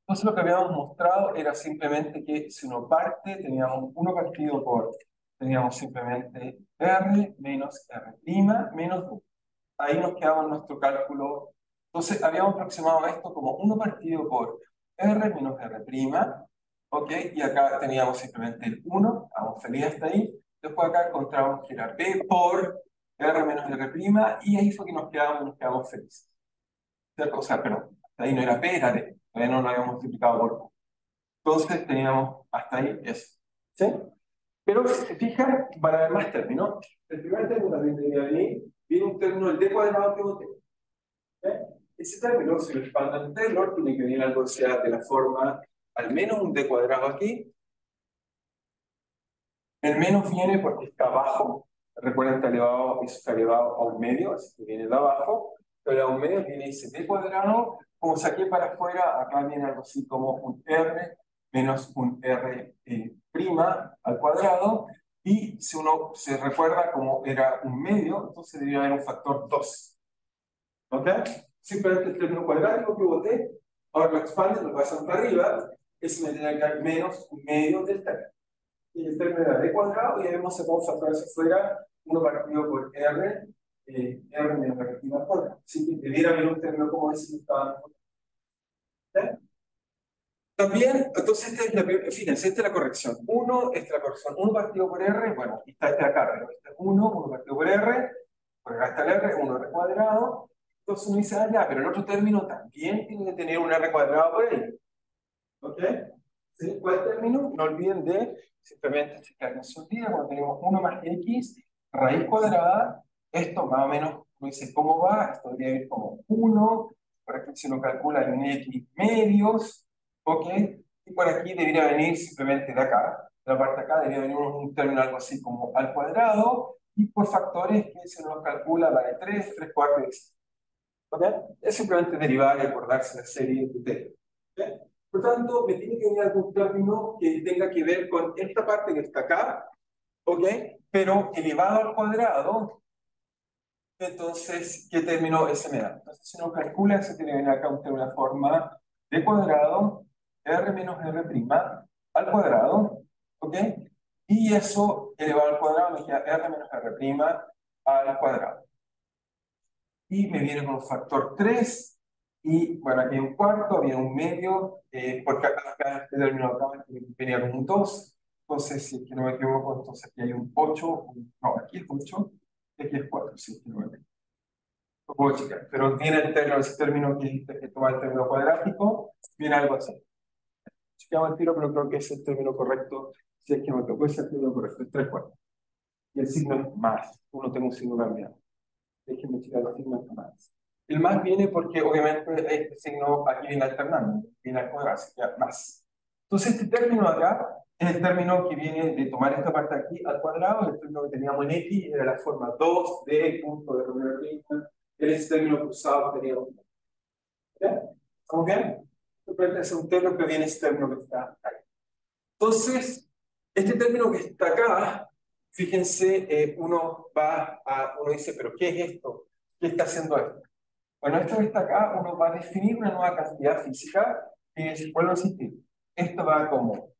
Entonces lo que habíamos mostrado era simplemente que si uno parte, teníamos 1 partido por, teníamos simplemente R menos R' menos 1. Ahí nos quedaba nuestro cálculo. Entonces habíamos aproximado esto como 1 partido por R menos R', ¿ok? Y acá teníamos simplemente el 1, estamos felices hasta ahí. Después acá encontramos que era P por R menos R', y ahí fue que nos quedamos felices. ¿Cierto? O sea, perdón, hasta ahí no era P, era D. Todavía no lo habíamos multiplicado por Q. Entonces teníamos hasta ahí eso. ¿Sí? Pero si se fijan, van a haber más términos. El primer término también tenía ahí, viene un término del D cuadrado que boté. Ese término, si lo expando en Taylor, tiene que venir algo que sea de la forma, al menos un D cuadrado aquí. El menos viene porque está abajo. Recuerden que eso está elevado a un medio, así que viene de abajo. Pero a un medio viene ese D cuadrado. Como saqué para afuera, acá viene algo así como un R menos un R' al cuadrado. Y si uno se recuerda como era un medio, entonces debería haber un factor 2. ¿Ok? Simplemente el término cuadrático que boté, ahora lo expande, lo pasan para arriba, eso me tiene que dar menos un medio del término. Y el término era d cuadrado, y hemos sacado un factor hacia afuera, 1 partido por r, r menos r prima al cuadrado. Así que debiera haber un término como ese que estaba. ¿Ok? También, entonces, fíjense, esta es la corrección. 1, esta es la corrección. 1 partido por R, bueno, aquí está este acá, pero este es 1 partido por R, por acá está el R, 1R cuadrado. Entonces uno dice, ah, ya, pero el otro término también tiene que tener un R cuadrado por ahí. ¿Ok? ¿Sí? ¿Cuál término? No olviden de, simplemente, si alguien se olvida, cuando tenemos 1 más X, raíz cuadrada, esto más o menos, uno dice, ¿cómo va? Esto debería ir como 1, por aquí se lo calcula en X medios, ¿ok? Y por aquí debería venir simplemente de acá, de la parte de acá debería venir un término algo así como al cuadrado, y por factores que se nos calcula la de 3, 3 cuartos. ¿Ok? Es simplemente derivar y acordarse la serie de t. ¿Ok? Por tanto, me tiene que venir algún término que tenga que ver con esta parte que está acá, ¿ok? Pero elevado al cuadrado, entonces, ¿qué término ese me da? Entonces, si uno calcula, se tiene que venir acá una forma de cuadrado, r menos r' al cuadrado, ¿ok? Y eso elevado al cuadrado me queda r menos r' al cuadrado. Y me viene con un factor 3, y bueno, aquí hay un cuarto, había un medio, porque acá este término acá venía con un 2, entonces si es que no me equivoco, entonces aquí hay un 8, no, aquí es 8, y aquí es 4, si es que no me equivoco. Lo puedo checar, pero viene el término, ese término que toma el término cuadrático, viene algo así. Chequeamos el tiro, pero creo que es el término correcto, si es que no me equivoco, es el término correcto, es 3 cuartos. Y el signo es más, uno tiene un signo cambiado. Déjenme checar los signos más. El más viene porque obviamente este signo aquí viene alternando, viene al cuadrado, así que más. Entonces este término acá es el término que viene de tomar esta parte aquí al cuadrado, el término que teníamos en X era la forma 2 de punto de Romero Riemann, era ese término cruzado que teníamos. ¿Estamos bien? Simplemente es un término que viene ese término que está ahí. Entonces, este término que está acá, fíjense, uno dice, pero ¿qué es esto? ¿Qué está haciendo esto? Bueno, esto que está acá, uno va a definir una nueva cantidad física que es, vuelvo a insistir, esto va como,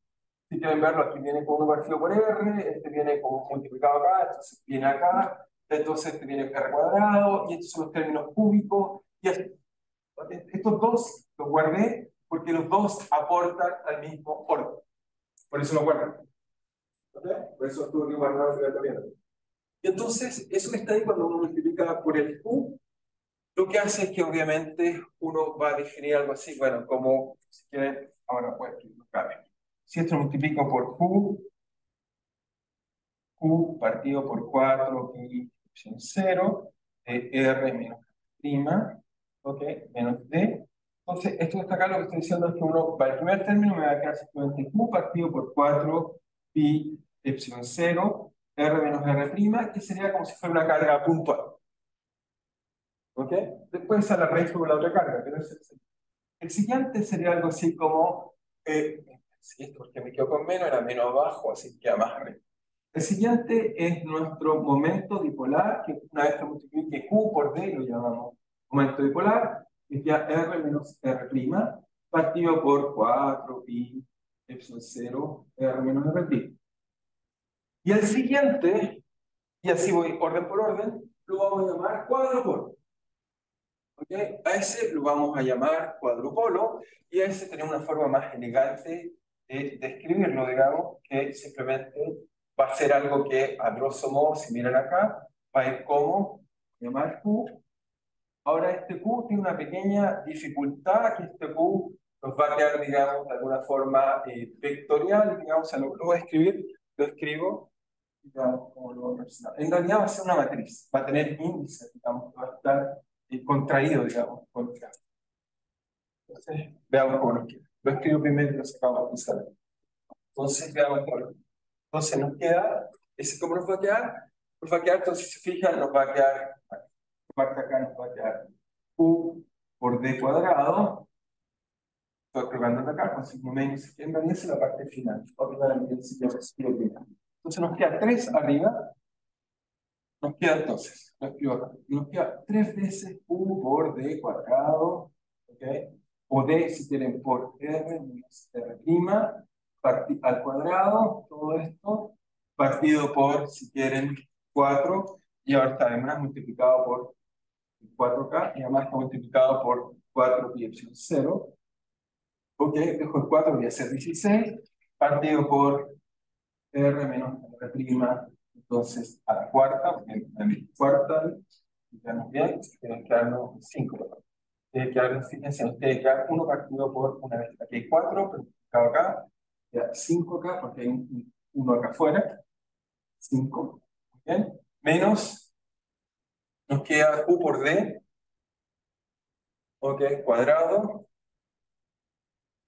si quieren verlo, aquí viene como 1 partido por R, este viene como multiplicado acá, entonces viene acá, entonces este viene R cuadrado, y estos son los términos cúbicos, y así. Estos dos los guardé porque los dos aportan al mismo orden. Por eso lo guardan. ¿Okay? Por eso tuve que guardar obligatoriamente. Y entonces, eso que está ahí cuando uno multiplica por el Q, lo que hace es que obviamente uno va a definir algo así, bueno, como, si quieren, ahora pues aquí lo cambio. Si esto lo multiplico por Q partido por 4, pi, 0, de R menos prima, ¿ok? Menos D. Entonces, esto que está acá lo que estoy diciendo es que uno, para el primer término me va a quedar simplemente Q partido por 4, pi, epsilon 0, R menos R', que sería como si fuera una carga puntual. ¿Ok? Después está la raíz sobre la otra carga, pero el siguiente sería algo así como, si esto porque me quedo con menos, era menos abajo, así que queda más arriba. El siguiente es nuestro momento dipolar, que una vez que multiplique Q por D, lo llamamos momento dipolar, que queda R menos R', partido por 4 pi epsilon 0, R menos R'. Y el siguiente, y así voy orden por orden, lo vamos a llamar cuadrupolo. ¿Okay? A ese lo vamos a llamar cuadrupolo, y a ese tenemos una forma más elegante de describirlo, digamos, que simplemente va a ser algo que, a grosso modo, si miran acá, va a ir como llamar Q. Ahora este Q tiene una pequeña dificultad, que este Q nos va a quedar, digamos, de alguna forma vectorial, digamos, o sea, lo voy a escribir, lo escribo, digamos, como lo voy a representar. En realidad va a ser una matriz, va a tener índices, digamos, que va a estar contraído, digamos, contra. Entonces, veamos cómo nos queda. Lo escribo primero y lo sacamos a pensar. Entonces, veamos cómo nos queda. Entonces, nos queda, ¿cómo nos va a quedar? Nos va a quedar, entonces, si se fijan, nos va a quedar, marca acá, nos va a quedar Q por D cuadrado. Estoy colocando acá, con signo menos, en realidad es la parte final. Obviamente, si yo escribo final. Entonces nos queda 3 arriba. Nos queda entonces, lo escribo acá, nos queda 3 veces u por d cuadrado, ¿ok? O d, si quieren, por r menos r' al cuadrado, todo esto, partido por, si quieren, 4, y ahora está además multiplicado por 4k, y además está multiplicado por 4 pi epsilon 0. Ok, dejo el 4, voy a hacer 16, partido por r menos r', entonces a la cuarta, porque en el cuarta, digamos bien, tienen que darnos 5. Tiene que darnos, fíjense, nos tiene que dar 1 partido por una vez. Aquí hay 4, pero acá, queda 5 acá, porque hay un 1 acá afuera, 5, ¿bien? Menos, nos queda u por d, ok, cuadrado,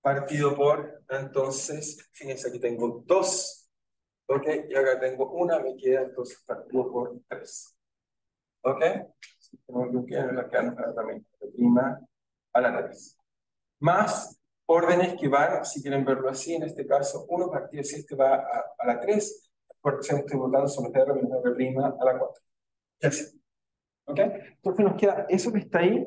partido por, entonces, fíjense, aquí tengo 2, ok, y acá tengo 1, me queda entonces partido por 3, ok, si tengo que la quedan también prima a la 3, más órdenes que van, si quieren verlo así, en este caso, 1 partido si este va a la 3, por ejemplo, estoy votando sobre r menos r' a la 4, y así, ok, entonces nos queda eso que está ahí,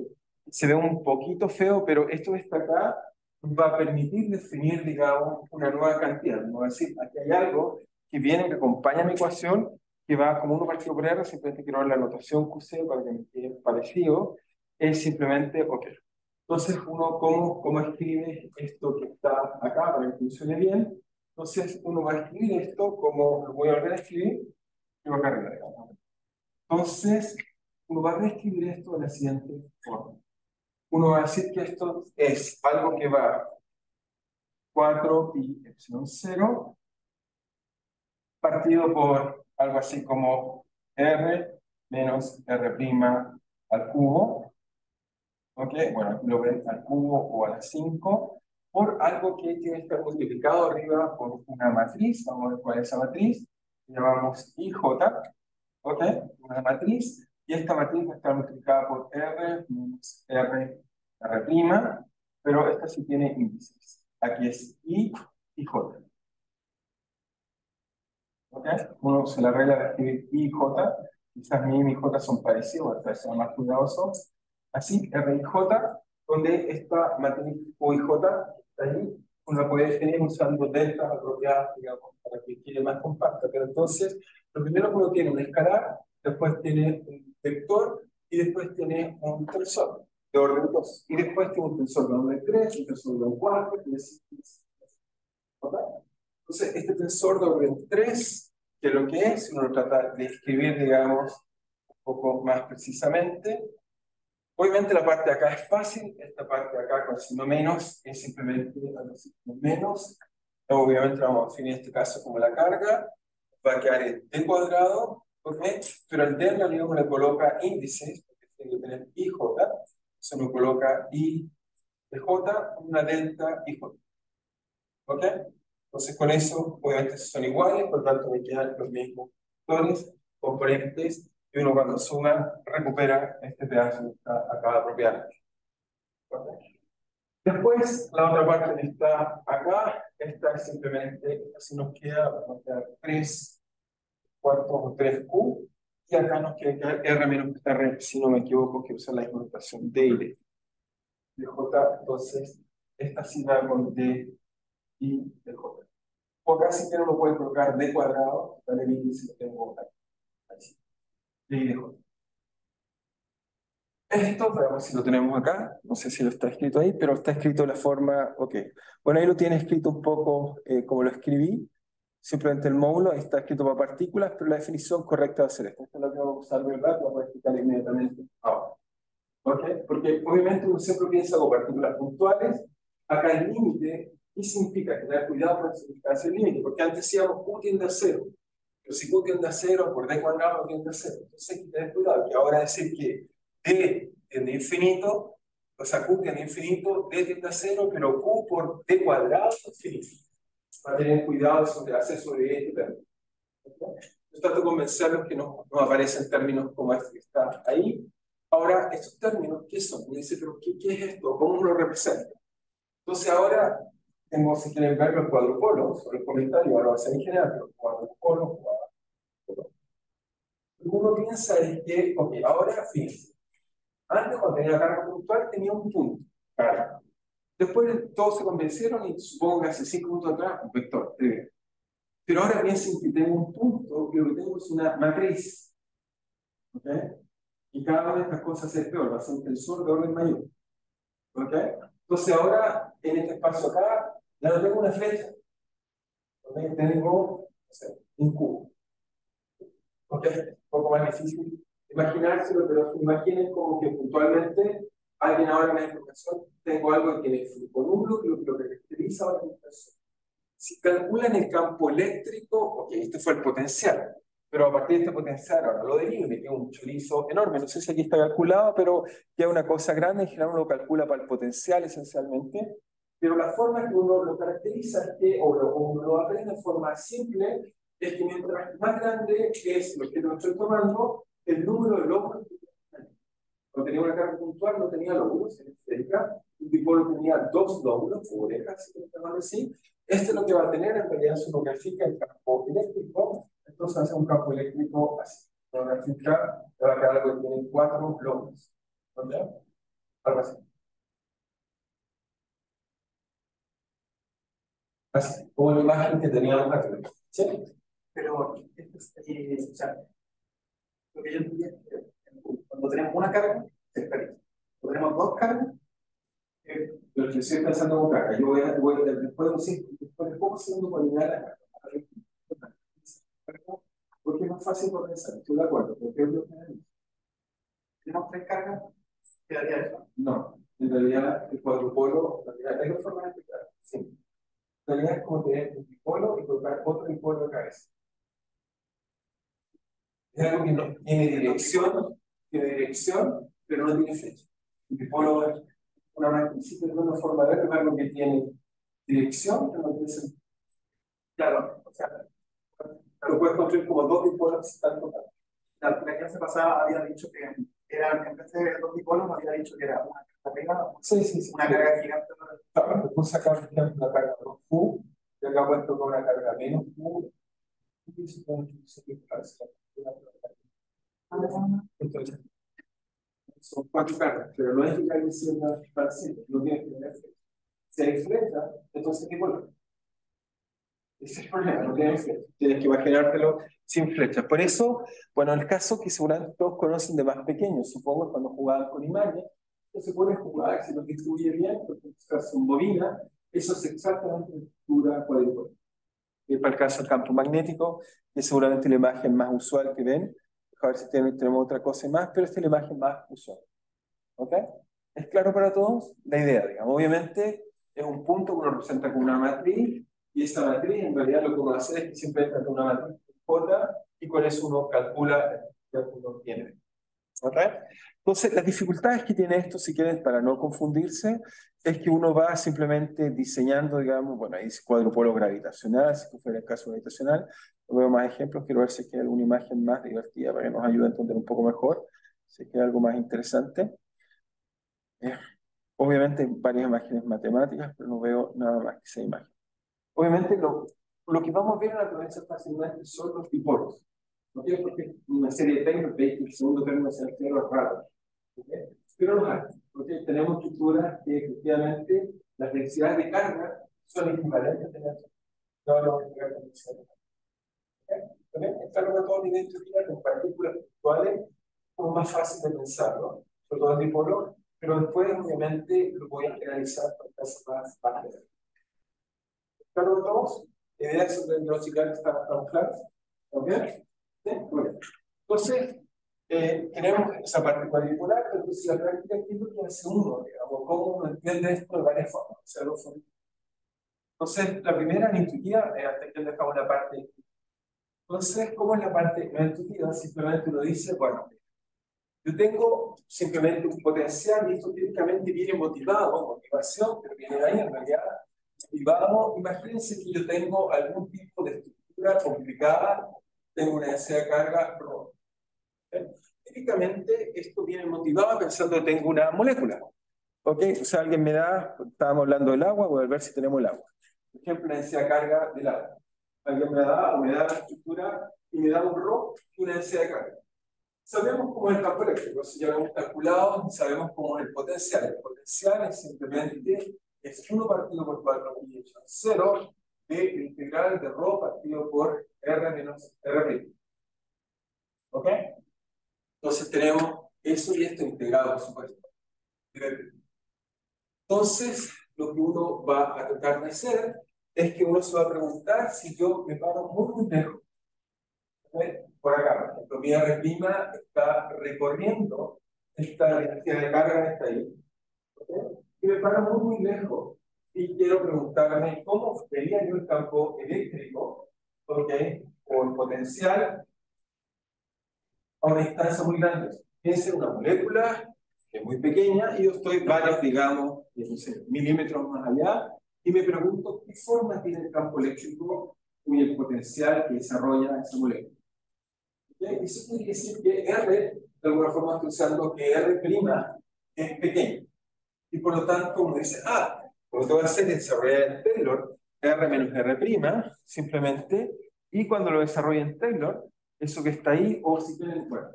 se ve un poquito feo, pero esto que está acá va a permitir definir, digamos, una nueva cantidad. ¿No? Es decir, aquí hay algo que viene, que acompaña mi ecuación, que va como 1 partido por r, simplemente quiero dar la notación QC para que me quede parecido, es simplemente, ok. Entonces, uno, ¿cómo escribe esto que está acá para que funcione bien? Entonces, uno va a escribir esto como, lo voy a volver a escribir, y va a cargar, digamos. Entonces, uno va a reescribir esto de la siguiente forma. Uno va a decir que esto es algo que va 4 pi epsilon 0 partido por algo así como r menos r' al cubo. ¿Ok? Bueno, aquí lo ven al cubo o a la 5 por algo que tiene que estar multiplicado arriba por una matriz. Vamos a ver cuál es esa matriz. Llamamos IJ. ¿Ok? Una matriz. Y esta matriz va a estar multiplicada por R menos R', pero esta sí tiene índices. Aquí es I y J. ¿Ok? Uno se la regla de escribir I y J. Quizás mi I y J son parecidos, hasta ser más cuidadoso. Así, R y J, donde esta matriz O y J está ahí, uno la puede definir usando deltas apropiadas, digamos, para que quede más compacta. Pero entonces, lo primero que uno tiene un escalar, después tiene un vector y después tiene un tensor de orden 2. Y después tiene un tensor de orden 3, un tensor de orden 4, y así. ¿Ok? Entonces, este tensor de orden 3, que es lo que es, uno lo trata de escribir, digamos, un poco más precisamente. Obviamente la parte de acá es fácil, esta parte de acá con signo menos es simplemente algo así como menos. Obviamente vamos a definir este caso como la carga, va a quedar en d cuadrado, ¿ok? Pero el d en realidad uno le coloca índices, porque tiene que tener IJ, se me coloca I de J, una delta IJ, ¿ok? Entonces con eso, obviamente son iguales, por lo tanto me quedan los mismos vectores, componentes, y uno cuando suma recupera este pedazo que está acá apropiadamente. Después, la otra parte que está acá, esta es simplemente, así nos queda 3 cuartos o 3Q, y acá nos queda R menos R, si no me equivoco, que usa la notación D y D. De J, entonces, esta sí va con D y de J. O acá si quiero lo puedo colocar D cuadrado, dale el índice que tengo acá. Así, D y de J. Esto, veamos si lo tenemos acá, no sé si lo está escrito ahí, pero está escrito de la forma, ok. Bueno, ahí lo tiene escrito un poco como lo escribí, simplemente el módulo, ahí está escrito para partículas, pero la definición correcta va a ser esta. Esta es la que vamos a usar, ¿verdad? Lo voy a explicar inmediatamente ahora. ¿Ok? Porque obviamente uno siempre piensa con partículas puntuales, acá el límite, ¿qué significa? Tener cuidado con la significancia del límite, porque antes decíamos Q tiende a 0, pero si Q tiende a 0, por D cuadrado tiende a 0. Entonces hay que tener cuidado, que ahora decir que D tiende a infinito, o sea, Q tiende a infinito, D tiende a 0, pero Q por D cuadrado es infinito. Va a tener cuidado sobre hacer sobre este término. Yo trato de convencerlos que no aparecen términos como este que está ahí. Ahora, estos términos, ¿qué son? Me dice, pero ¿qué es esto? ¿Cómo lo representa? Entonces ahora, tengo, si quieren ver los cuadrupolos, sobre el comentario, ahora va a ser en general, pero cuadrupolos, lo que uno piensa es que, ok, ahora fíjense, antes cuando tenía la carga puntual tenía un punto, carga. Después todos se convencieron y supongo que hace 5 minutos atrás, un vector, pero ahora piensen que tengo un punto y lo que tengo es una matriz, ¿ok? Y cada una de estas cosas es peor, va a ser un tensor de orden mayor, ¿ok? Entonces ahora, en este espacio acá, ya no tengo una flecha, ¿ok? Tengo, no sé, un cubo. ¿Ok? Un poco más difícil imaginárselo, pero imaginen como que puntualmente alguien ahora me da información, tengo algo que tiene flujo nulo, lo que lo caracteriza ahora es persona. Si calculan el campo eléctrico, ok, este fue el potencial, pero a partir de este potencial ahora lo derivo y me queda un chorizo enorme. No sé si aquí está calculado, pero queda una cosa grande. En general uno lo calcula para el potencial esencialmente, pero la forma que uno lo caracteriza es que, o lo aprende de forma simple, es que mientras más grande es lo que no estoy tomando, el número de lóbulos que tenía. Cuando tenía una carga puntual no tenía lóbulos, en esférica, un dipolo tenía 2 lóbulos, o orejas, si lo así. Este es lo que va a tener, en realidad se lo grafica el campo eléctrico, entonces hace un campo eléctrico así. Lo grafica, le va a quedar algo que tiene 4 lóbulos. ¿Ok? Algo así. Así, como la imagen que teníamos aquí. ¿Sí? Pero, o sea, lo que yo entendía es que cuando tenemos una carga, se espera. Cuando tenemos dos cargas, Lo que estoy pensando con carga, yo después de un después de pocos segundos voy a mirar la carga. Porque es más fácil por pensar, estoy de acuerdo, porque es lo que tenemos tres cargas, quedaría eso. no, en realidad el cuadrupolo, hay dos formas de explicar. Sí. En realidad es como tener un dipolo y colocar otro dipolo de cabeza. Es algo que no tiene dirección, pero no tiene flecha. El dipolo es una forma de ver algo que tiene dirección, pero no tiene sentido. Claro, o sea, Lo puedes construir como dos dipolos que se están tocando. la clase pasada había dicho que era, en vez de dos dipolos, había dicho que era una carga pegada, Sí. una carga gigante. Claro, te puse acá, por ejemplo, una carga 2Q, y acá puesto con una carga menos Q, y supongo que se puede hacer entonces, son 4 cargas, pero no es que hay una para siempre, no tienes que tener flecha. Si hay flecha, entonces ¿qué vuelve? Ese es el problema, no tienes flecha. Tienes que imaginártelo sin flecha. Por eso, bueno, el caso que seguramente todos conocen de más pequeños, supongo cuando jugaban con imanes, no se puede jugar, se lo distribuye bien, porque en este caso son bobina, eso es exactamente la estructura cuadripolar. Y para el caso del campo magnético, que es seguramente la imagen más usual que ven. A ver si tenemos otra cosa más, pero esta es la imagen más usual. ¿Ok? ¿Es claro para todos? La idea, digamos. Obviamente, es un punto que uno representa con una matriz, y esa matriz, en realidad, lo que uno hace es que siempre entra con una matriz J, y con eso uno calcula lo que uno tiene. ¿Ok? Entonces, las dificultades que tiene esto, si quieren, para no confundirse, es que uno va simplemente diseñando, digamos, bueno, ahí dice cuadrupolo gravitacional, si fuera el caso gravitacional. No veo más ejemplos, quiero ver si hay alguna imagen más divertida para que nos ayude a entender un poco mejor, si hay algo más interesante. Obviamente hay varias imágenes matemáticas, pero no veo nada más que esa imagen. Obviamente lo que vamos a ver en la naturaleza fácilmente son los dipolos. ¿No? Porque una serie de términos, veis que el segundo término es el cero raro. ¿Okay? Pero los hay. ¿Okay? Tenemos estructuras que efectivamente las densidades de carga son equivalentes a tener. No lo voy a explicar con densidad. Esta es toda una identidad con partículas virtuales como más fácil de pensarlo, sobre todo el dipolo, pero después obviamente lo voy a generalizar para casos más generales. ¿Claro todos? La idea sobre el velocidad estamos claros. ¿Ok? ¿Sí? Bueno. Entonces, tenemos esa parte cuadricular, pero entonces la práctica es lo que hace uno, digamos, cómo uno entiende esto de varias formas. O sea, entonces, la primera, la intuitiva, antes que dejamos la parte. Entonces, ¿cómo es la parte no intuitiva? Simplemente uno dice, bueno, yo tengo simplemente un potencial y esto típicamente viene motivado, motivación, pero viene de ahí en realidad. Motivado, imagínense que yo tengo algún tipo de estructura complicada, tengo una densidad de carga ρ. Típicamente esto viene motivado pensando que tengo una molécula. ¿Ok? O sea, alguien me da, estábamos hablando del agua, voy a ver si tenemos el agua. ejemplo, la densidad de carga del agua. Alguien me da la estructura y me da un ρ y una densidad de carga. Sabemos cómo es el campo eléctrico, si ya lo hemos calculado, sabemos cómo es el potencial. El potencial es simplemente 1 partido por 4 pi hecho 0 de integral de ρ partido por r menos r'. ¿Ok? Entonces tenemos eso y esto integrado, por supuesto. Entonces, lo que uno va a tratar de hacer es que uno se va a preguntar si yo me paro muy lejos. Por acá, por ejemplo, mi R' está recorriendo esta energía de carga que está ahí. ¿Okay? Y me paro muy lejos. Y quiero preguntarme cómo vería yo el campo eléctrico, ¿okay? O el potencial a una distancia muy grande. Piense una molécula que es muy pequeña y yo estoy varios, digamos, no sé, milímetros más allá y me pregunto qué forma tiene el campo eléctrico y el potencial que desarrolla esa molécula. ¿Okay? Eso quiere decir que R, de alguna forma estoy usando que R' es pequeño. Y por lo tanto uno dice, lo que voy a hacer es desarrollar en Taylor R menos R', simplemente, y cuando lo desarrolle en Taylor, eso que está ahí, o si quieren, bueno,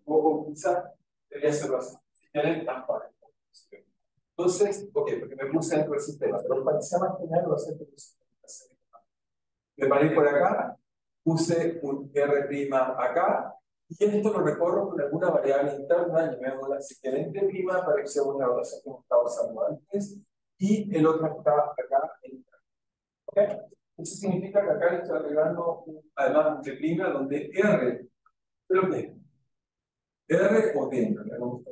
o quizás debería hacerlo así, si quieren, transparente. Entonces, ok, porque me puse dentro del sistema, pero para que sea más general, lo voy a hacer por me paré por acá, puse un R' acá, y esto lo recorro con alguna variable interna, llamémosla si quieren R' para que sea una relación que hemos estado usando antes, y el otro está acá en ¿ok? Eso significa que acá le estoy agregando además un R' donde R, pero ¿qué? R o D, ¿no?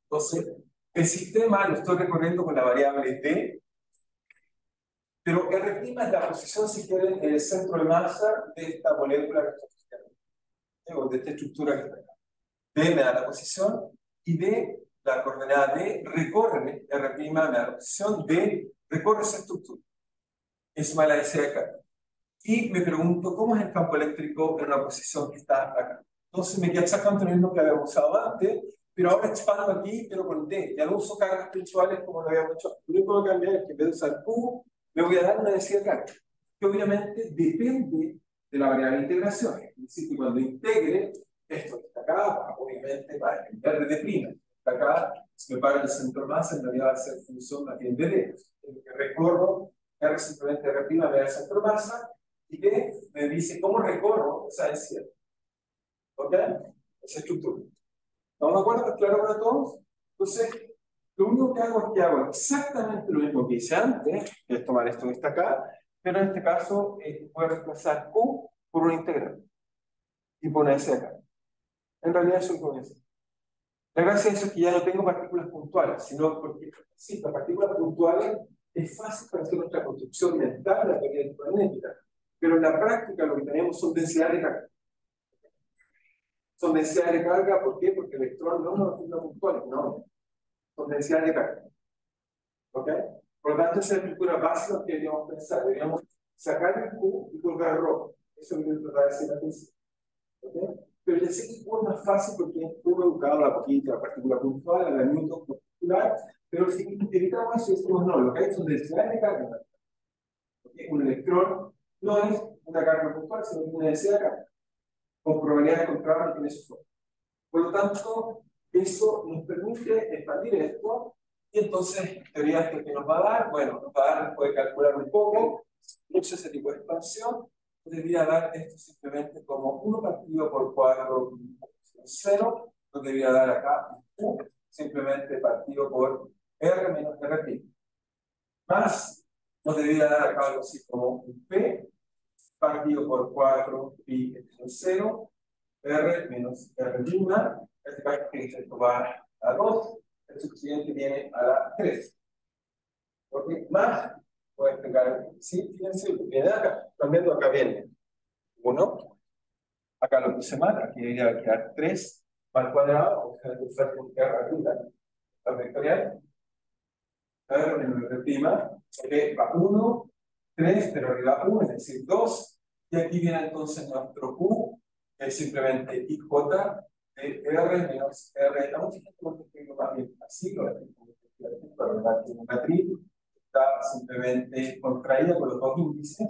Entonces, el sistema lo estoy recorriendo con la variable D, pero R' es la posición, si quieren, en el centro de masa de esta molécula que estoy estudiando, o de esta estructura que está acá. D me da la posición y D, la coordenada D, recorre, R' me da la posición, D recorre esa estructura. Es la densidad de carga. Y me pregunto, ¿cómo es el campo eléctrico en la posición que está acá? Entonces me queda exactamente lo mismo que habíamos usado antes, pero ahora expando aquí, pero con D. Ya no uso cargas puntuales como lo habíamos hecho. Lo único que cambiar es que en vez de usar Q, me voy a dar una densidad de carga, que obviamente depende de la variable de integración. Es decir, que cuando integre esto que está acá, obviamente va a depender de D'. Está acá, si me paga el centro de masa, en realidad va a ser función más bien de D. El que recorro, R simplemente R' me da el centro de masa, y D me dice cómo recorro esa densidad. ¿Ok? Esa estructura. ¿Estamos de acuerdo? ¿Es claro para todos? Entonces, lo único que hago es que hago exactamente lo mismo que hice antes, que es tomar esto que está acá, pero en este caso voy a reemplazar Q por una integral y poner ese acá. En realidad eso es lo que es. La gracia de eso es que ya no tengo partículas puntuales, sino porque sí, las partículas puntuales es fácil para hacer nuestra construcción mental de la teoría electromagnética, pero en la práctica lo que tenemos son densidades de carga. Son densidades de carga, ¿por qué? Porque el electrón no es una partícula puntual, no. Son densidades de carga. ¿Ok? Por lo tanto, esa es la estructura básica que deberíamos pensar. Deberíamos sacar el Q y colocar el ρ. Eso es lo que tratar de decir la tesis. ¿Ok? Pero ya sé que el Q es más fácil porque es Q educado a la poquita, la partícula puntual, a la Newton particular, pero si evitamos eso, decimos no, lo que hay son densidades de carga. ¿Okay? Un electrón no es una carga puntual, sino una densidad de carga, con probabilidad de encontrarlo en su forma. Por lo tanto, eso nos permite expandir esto, y entonces, teoría esto que nos va a dar, bueno, nos va a dar, después de calcular un poco, uso ese tipo de expansión, debería dar esto simplemente como 1 partido por 4, 0, nos debería dar acá U, simplemente partido por R menos R'. Más, nos debería dar acá algo así como un P, partido por 4 pi epsilon 0, R menos R', este caso que esto va a 2, el subsiguiente viene a la 3. Porque más, voy a explicar, sí, fíjense, viene acá, cambiando acá viene 1, acá lo puse mal, aquí debería quedar 3 al cuadrado, o sea, usar con R arriba, la vectorial, R menos R', va 1, 3, pero arriba 1, es decir, 2, y aquí viene entonces nuestro Q, que es simplemente IJ de R menos R. Estamos fijando que escribo más bien así, lo escribo, pero la matriz está simplemente contraída con los dos índices.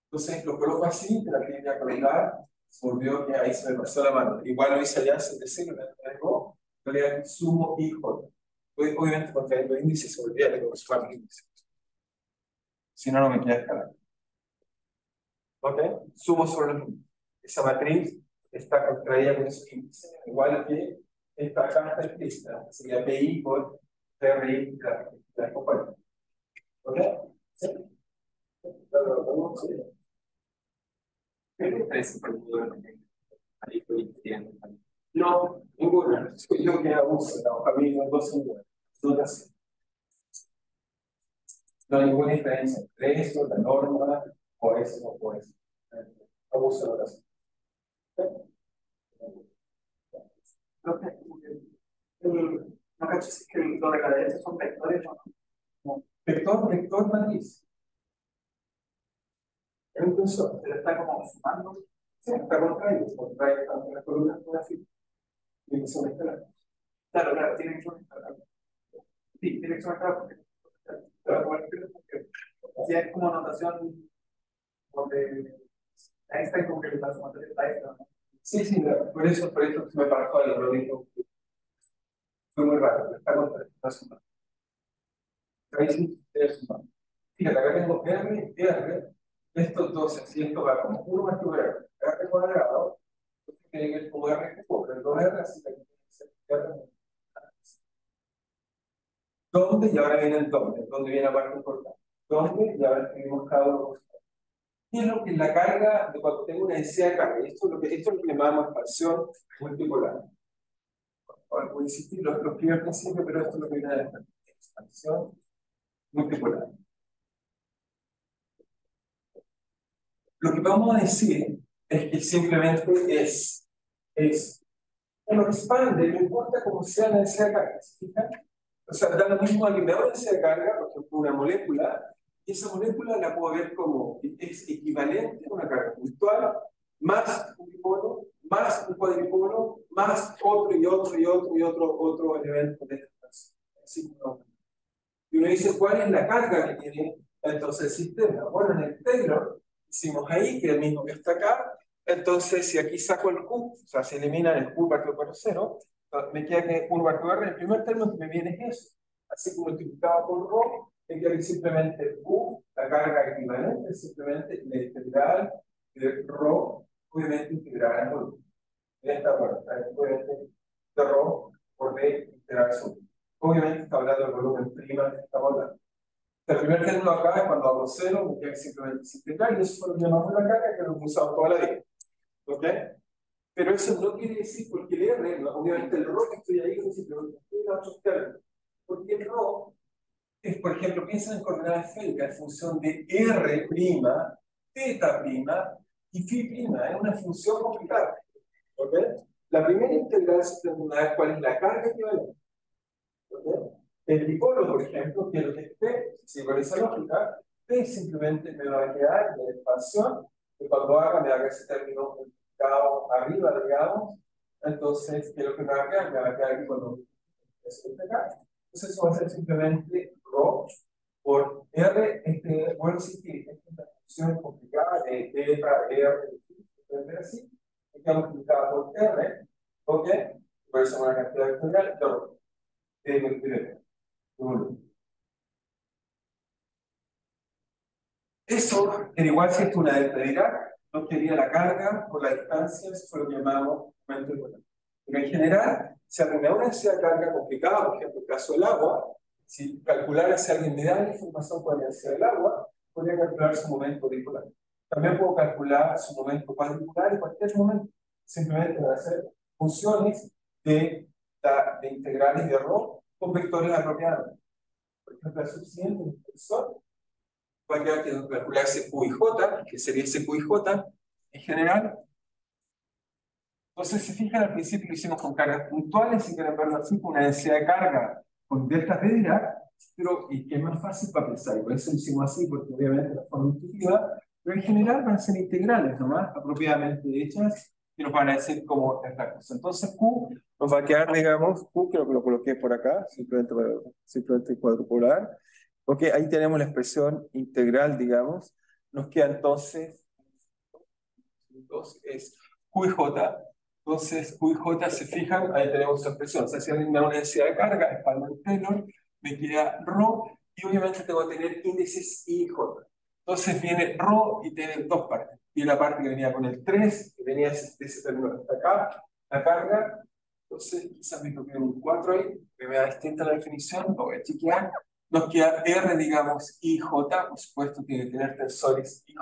Entonces lo coloco así, que la quería colocar, se volvió que ahí se me pasó la mano. Igual lo hice allá, se deseo, lo traigo, en realidad sumo y J. Obviamente contrayendo el índice se volvía, tengo que sumar los índices. Si no, no me queda escalar. ¿Ok? Sumo sobre los índices. Esa matriz está contraída con esos índices, igual que esta acá está implícita, sería PI por PRI de la compañía. ¿Ok? ¿Sí? ¿Qué diferencia por el modelo? Ahí estoy diciendo. No, ninguna. Soy yo que abuso, la hoja mía no son iguales. Todas. No hay ninguna diferencia entre eso, la norma, o eso, o eso. Abuso de oración. Creo que no cacho si es que lo de la derecha son vectores o no. Vector, matriz. Entonces, Se le está como sumando. sí, está contrae tanto las columnas como la fila. Y eso me está. Claro, tiene que ser. Sí, tiene que ser porque si es como notación donde Einstein como que le da su materia a Einstein, ¿no? Sí, no, por eso se me pasó el lo dijo. Fue muy raro, está contrae, está sumando. Ahí sí, es sumando. Fíjate, acá tengo R, estos dos, si esto va como 1 más tu R cuadrado, entonces tiene que ir como R que cobra el 2R, así que aquí tiene que ser R. ¿Dónde? Y ahora viene el dónde viene la parte importante. ¿Dónde? Y ahora escribimos cada uno. ¿Qué es lo que es la carga de cuando tengo una densidad de carga? Esto es lo que llamamos expansión multipolar. Ahora voy a insistir, lo escribí al principio, pero esto es lo que viene de la expansión multipolar. Lo que vamos a decir es que simplemente uno expande, no importa cómo sea la densidad de carga, ¿se fijan? O sea, da lo mismo a que me da una densidad de carga, por ejemplo, una molécula, y esa molécula la puedo ver como es equivalente a una carga puntual, más un dipolo, más un cuadripolo, más otro y otro elemento de esta clase. Así como y uno dice, ¿cuál es la carga que tiene entonces el sistema? Bueno, en el Taylor hicimos ahí, que es el mismo que está acá. Entonces, si aquí saco el Q, o sea, se elimina el Q partido por 0, me queda que Q partido R, el primer término que me viene es eso. Así que multiplicado por ρ, me queda que simplemente Q, la carga equivalente, es simplemente la integral de ρ, obviamente integral en volumen. Esta, bueno, obviamente de ρ por D integral sobre. Obviamente está hablando del volumen prima que estamos hablando. El primer término acá es cuando hago 0, me queda simplemente integral, y eso es lo que llamamos la carga, que lo hemos usado toda la vida. ¿Ok? Pero eso no quiere decir, porque el R, obviamente el ρ que estoy ahí, es simplemente otros términos. Porque el ρ es, por ejemplo, piensa en coordenadas esféricas en función de R', θ' y φ'. Es una función complicada. ¿Ok? La primera integral es determinar cuál es la carga equivalente. ¿Okay? El dipolo, por ejemplo, quiero que esté, si con esa lógica, P simplemente me va a quedar de expansión, que cuando me haga ese término multiplicado arriba, digamos, entonces, ¿qué es lo que me va a quedar? Me va a quedar aquí cuando eso acá. Entonces, eso va a ser simplemente ρ por R, voy a insistir, esta es una función complicada de θ, R, así, está multiplicada por R, ¿ok? Por eso una cantidad vectorial de ρ. Eso, era igual si esto es una delta de Dirac, no quería la carga por la distancia, eso fue lo que llamamos momento de contacto. Pero en general, si alguien me da una densidad de carga complicada, por ejemplo, el caso del agua, si calculara si alguien me da la información por la densidad del agua, podría calcular su momento dipolar. También puedo calcular su momento cuadricular en cualquier momento. Simplemente van a hacer funciones de integrales de ρ con vectores apropiados. Por ejemplo, el subsiguiente el profesor va a quedar que calcular ese Q y J, que sería ese Q y J en general. Entonces, si fijan, al principio lo hicimos con cargas puntuales, si quieren verlo así, con una densidad de carga con deltas de Dirac, pero y que es más fácil para pensar, y por eso lo hicimos así, porque obviamente la forma intuitiva, pero en general van a ser integrales nomás, apropiadamente hechas, y nos van a decir cómo esta cosa. Entonces, Q nos va a quedar, digamos, Q, creo que lo coloqué por acá, simplemente cuadrupolar, Ok, ahí tenemos la expresión integral, digamos. Nos queda entonces, es Q y J. Entonces, Q y J, se fijan, ahí tenemos esa expresión. O sea, si alguien me da una densidad de carga, Spalman-Taylor, me queda ρ, y obviamente tengo que tener índices I y J. Entonces viene ρ y tiene dos partes. Y la parte que venía con el 3, que venía de ese término hasta acá, la carga. Entonces, quizás me toque un 4 ahí, que me da distinta la definición, lo voy a chequear. Nos queda R, digamos, IJ, por supuesto, tiene que tener tensores IJ,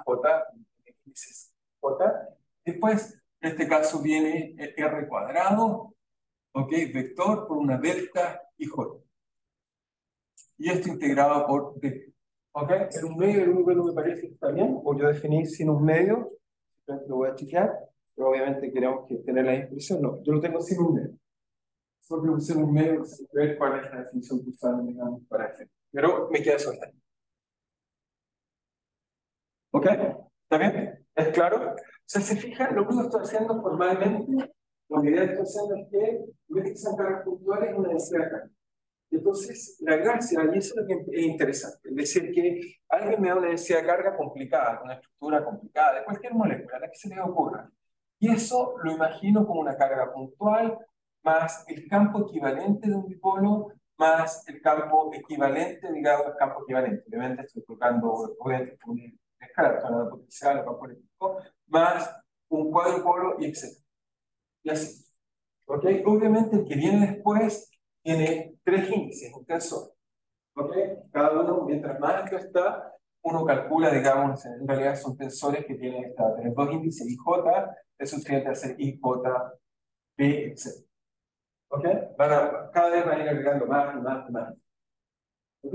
índices J. Después, en este caso viene el R cuadrado, ¿ok? Vector por una delta IJ. Y esto integrado por D. ¿Ok? En un medio, el número me parece que está bien, o yo definí sin un medio, lo voy a chequear, pero obviamente queremos que tener la expresión. No, yo lo tengo sin un medio. Solo usé un medio para ver cuál es la definición que usaron, digamos, para hacer. Pero me queda suelta. ¿Ok? ¿Está bien? ¿Es claro? O sea, se fijan, lo único que estoy haciendo formalmente, lo que ya estoy haciendo es que, en vez de que sean cargas puntuales, una densidad acá. Entonces, la gracia, y eso es lo que es interesante, es decir, que alguien me da una densidad de carga complicada, una estructura complicada, de cualquier molécula, la que se les ocurra. Y eso lo imagino como una carga puntual, más el campo equivalente de un dipolo, más el campo equivalente, digamos, campo equivalente. Obviamente estoy tocando, obviamente, una escala, estoy hablando de potencial, campo eléctrico, más un cuadrupolo y etc. Y así. ¿Ok? Obviamente el que viene después tiene tres índices, un tensor. ¿Ok? Cada uno, mientras más alto está, uno calcula, digamos, en realidad son tensores que tienen tener dos índices IJ, eso tiene que hacer IJ, B, etc. ¿Ok? Cada vez van a ir agregando más y más y más. ¿Ok?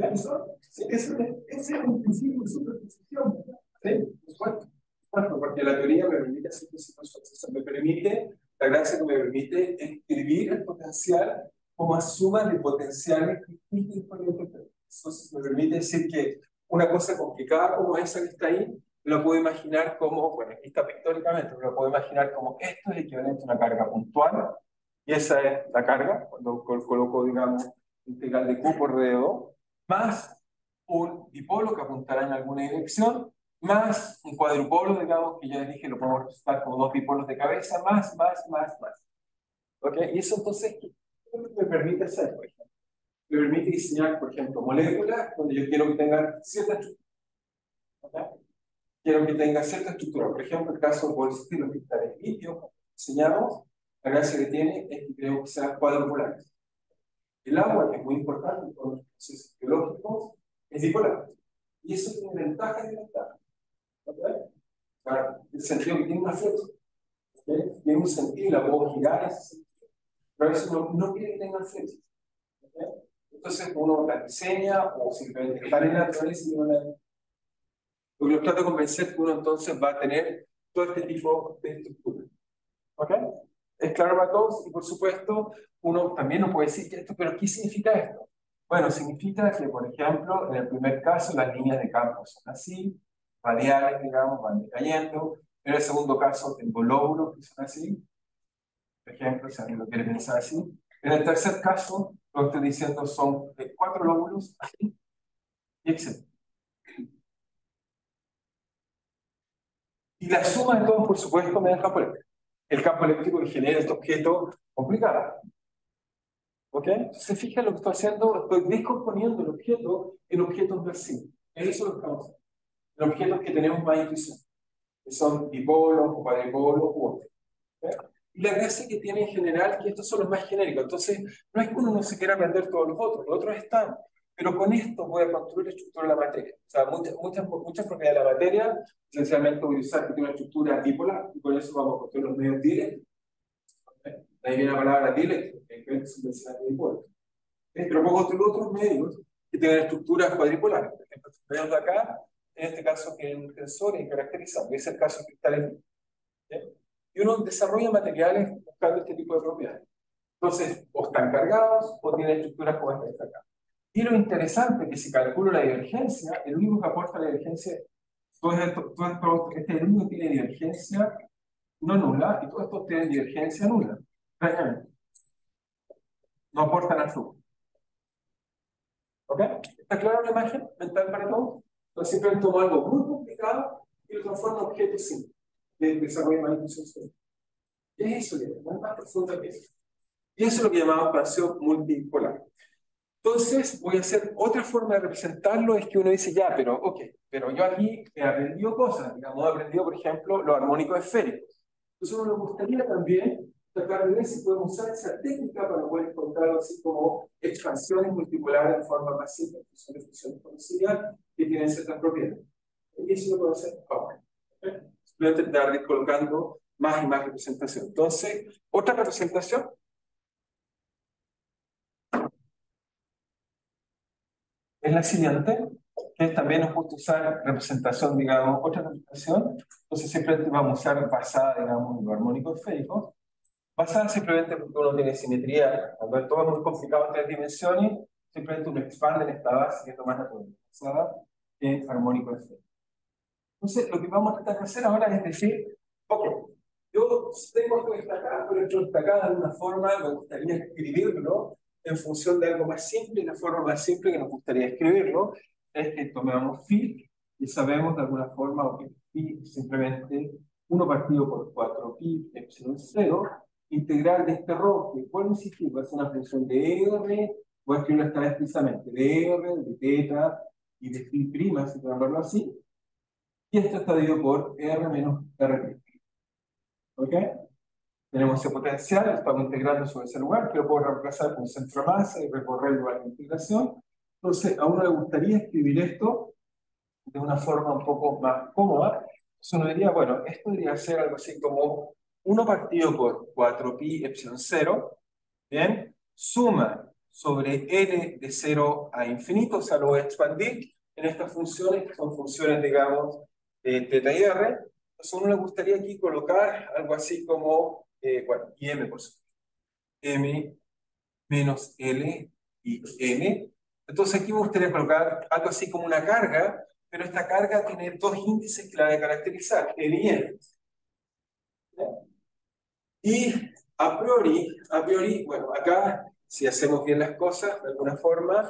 Sí, ese es un principio de superposición, ¿verdad? ¿Sí? Por supuesto. Bueno, porque la teoría me permite hacer eso, me permite, la gracia que me permite escribir el potencial como suma de potenciales distintos. Entonces me permite decir que una cosa complicada como esa que está ahí, lo puedo imaginar como, bueno, aquí está pictóricamente, pero lo puedo imaginar como esto es equivalente a una carga puntual, y esa es la carga, cuando coloco, digamos, integral de Q por DO, más un dipolo que apuntará en alguna dirección, más un cuadrupolo, digamos, que ya les dije, lo podemos representar como dos dipolos de cabeza, más. ¿Ok? Y eso entonces, ¿qué me permite hacer, por ejemplo? Me permite diseñar, por ejemplo, moléculas donde yo quiero que tengan cierta estructura. ¿Ok? Quiero que tenga cierta estructura. Por ejemplo, el caso por estilo cristales litio, diseñamos, la gracia que tiene es que queremos que sean cuadrupolares. El agua, que es muy importante con los procesos biológicos, es dipolar. Y eso tiene ventajas y desventajas. ¿Okay? Claro, el sentido que tiene una flecha. ¿Okay? Tiene un sentido y la puedo girar ese sentido. Pero eso no quiere que tenga flechas. ¿Okay? Entonces uno la diseña o simplemente está en la naturaleza y no la... Lo que los trato de convencer que uno entonces va a tener todo este tipo de estructuras. ¿Ok? Es claro para todos y por supuesto uno también no puede decir que esto, pero ¿qué significa esto? Bueno, significa que, por ejemplo, en el primer caso las líneas de campo son así, radiales, digamos, van decayendo. En el segundo caso tengo lóbulos que son así, por ejemplo, si alguien lo quiere pensar así. En el tercer caso, lo que estoy diciendo son cuatro lóbulos así, y etc. Y la suma de todos, por supuesto, me da el campo eléctrico. El campo eléctrico que genera este objeto complicado. ¿Ok? Se fijan lo que estoy haciendo, estoy descomponiendo el objeto en objetos versibles. Eso es lo que estamos haciendo. En objetos que tenemos más intuición, que son dipolos o cuadripolos u otros. ¿Ok? Y la gracia que tiene en general que estos son los más genéricos. Entonces, no es que uno no se quiera aprender todos los otros están. Pero con esto voy a construir la estructura de la materia. O sea, muchas propiedades de la materia, esencialmente voy a usar que tiene una estructura dipolar, y con eso vamos a construir los medios directos. ¿Ok? Ahí viene la palabra dieléctrica, que es un mensaje de dipolos. Pero puedo construir otros medios que tengan estructuras cuadripolares. Por ejemplo, estos medios de acá, en este caso, tienen tensores caracterizados. Es el caso de cristales. ¿Sí? Y uno desarrolla materiales buscando este tipo de propiedades. Entonces, o están cargados o tienen estructuras como esta de acá. Y lo interesante es que si calculo la divergencia, el único que aporta la divergencia, este es el único que tiene divergencia no nula, y todos estos tienen divergencia nula. Extrañamente. No aportan al flujo. ¿Ok? ¿Está clara la imagen mental para todos? Entonces simplemente tomo algo muy complicado y lo transformo en objeto simple de desarrollo de manipulación. ¿Qué es eso? No es más profundo que eso. Y eso es lo que llamamos expansión multipolar. Entonces, voy a hacer otra forma de representarlo, es que uno dice, ya, pero, ok, pero yo aquí he aprendido cosas, digamos, he aprendido, por ejemplo, los armónicos esféricos. Entonces, uno me gustaría también tratar de ver si podemos usar esa técnica para poder encontrarlo así como expansiones multipolares en forma más simple, funciones conocidas que tienen ciertas propiedades. Y eso lo puedo hacer ahora. ¿Okay? Voy a intentar ir colocando más y más representación. Entonces, otra representación es la siguiente, que también nos gusta usar representación, digamos, otra representación. Entonces simplemente vamos a usar basada, digamos, en lo armónico esférico. Basada simplemente porque uno tiene simetría. Cuando todo es muy complicado en 3 dimensiones, simplemente uno expande en esta base, que es lo más natural. Basada en armónico esférico. Entonces, lo que vamos a tratar de hacer ahora es decir, ok, yo tengo esto destacado, pero esto destacado de alguna forma me gustaría escribirlo en función de algo más simple, y la forma más simple que nos gustaría escribirlo es que tomamos phi y sabemos de alguna forma que phi es simplemente 1 partido por 4pi epsilon 0, integral de este rho, que puede insistir, va a ser una función de R, voy a escribirlo esta vez precisamente, de R, de teta y de phi prima, si podemos verlo así, y esto está dividido por R menos R'. ¿Ok? Tenemos ese potencial, estamos integrando sobre ese lugar, que lo puedo reemplazar con centro masa y recorrer el lugar de integración. Entonces, a uno le gustaría escribir esto de una forma un poco más cómoda. Entonces uno diría, bueno, esto debería ser algo así como 1 partido por 4pi epsilon 0, ¿bien? Suma sobre n de 0 a infinito, o sea, lo voy a expandir en estas funciones, que son funciones, digamos, de teta y r. Entonces a uno le gustaría aquí colocar algo así como, bueno, y m por supuesto, m menos l y n. Entonces aquí me gustaría colocar algo así como una carga, pero esta carga tiene 2 índices que la voy a caracterizar, n y n. Y a priori, bueno, acá, si hacemos bien las cosas, de alguna forma,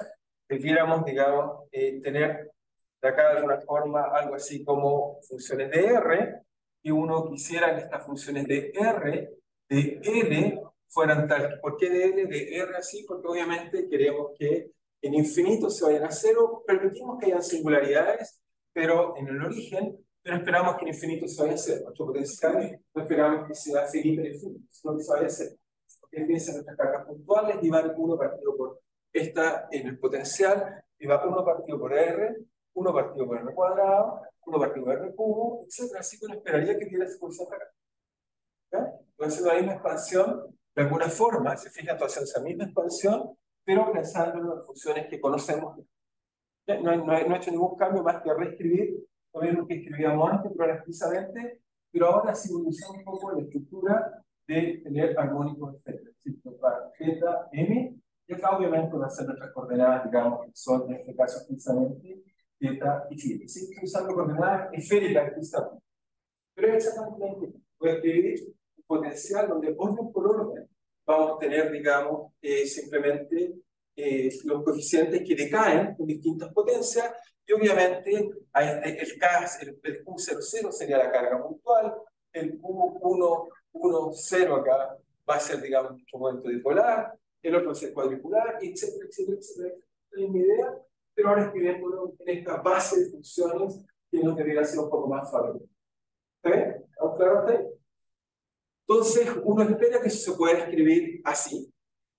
debiéramos, digamos, tener de acá de alguna forma algo así como funciones de R, y uno quisiera que estas funciones de R, de N, fueran tal. ¿Por qué de N, de R así? Porque obviamente queremos que en infinito se vayan a cero, permitimos que hayan singularidades, pero en el origen, pero esperamos que en infinito se vaya a cero. Nuestro potencial no esperamos que sea finito en infinito, sino que se vaya a cero. Porque piensan nuestras cargas puntuales y van 1 partido por esta en el potencial, y va 1 partido por R, 1 partido por R cuadrado, 1 partido por R cubo, etc. Así que uno esperaría que diera ese porcentaje acá. ¿Ya? Entonces la misma expansión, de alguna forma, se fija entonces esa misma expansión, pero pensando en funciones que conocemos. ¿Ya? No he hecho ningún cambio más que reescribir lo mismo que escribíamos antes, pero precisamente, pero ahora sí voy a usar un poco la estructura de tener armónicos esféricos, para θ, m, y acá obviamente van a ser nuestras coordenadas, digamos, que son en este caso precisamente θ y φ. Sí, estoy usando coordenadas esféricas precisamente. Pero es exactamente la misma. Voy a escribir un potencial donde orden por orden vamos a tener, digamos, simplemente los coeficientes que decaen con distintas potencias, y obviamente el Q00 sería la carga puntual, el Q110 acá va a ser, digamos, nuestro momento dipolar, el otro va a ser cuadricular, etcétera, etcétera, etcétera. No es mi idea, pero ahora escribiéndolo en esta base de funciones que nos debería ser un poco más fácil. ¿Está claro hasta ahí? Entonces, uno espera que eso se pueda escribir así,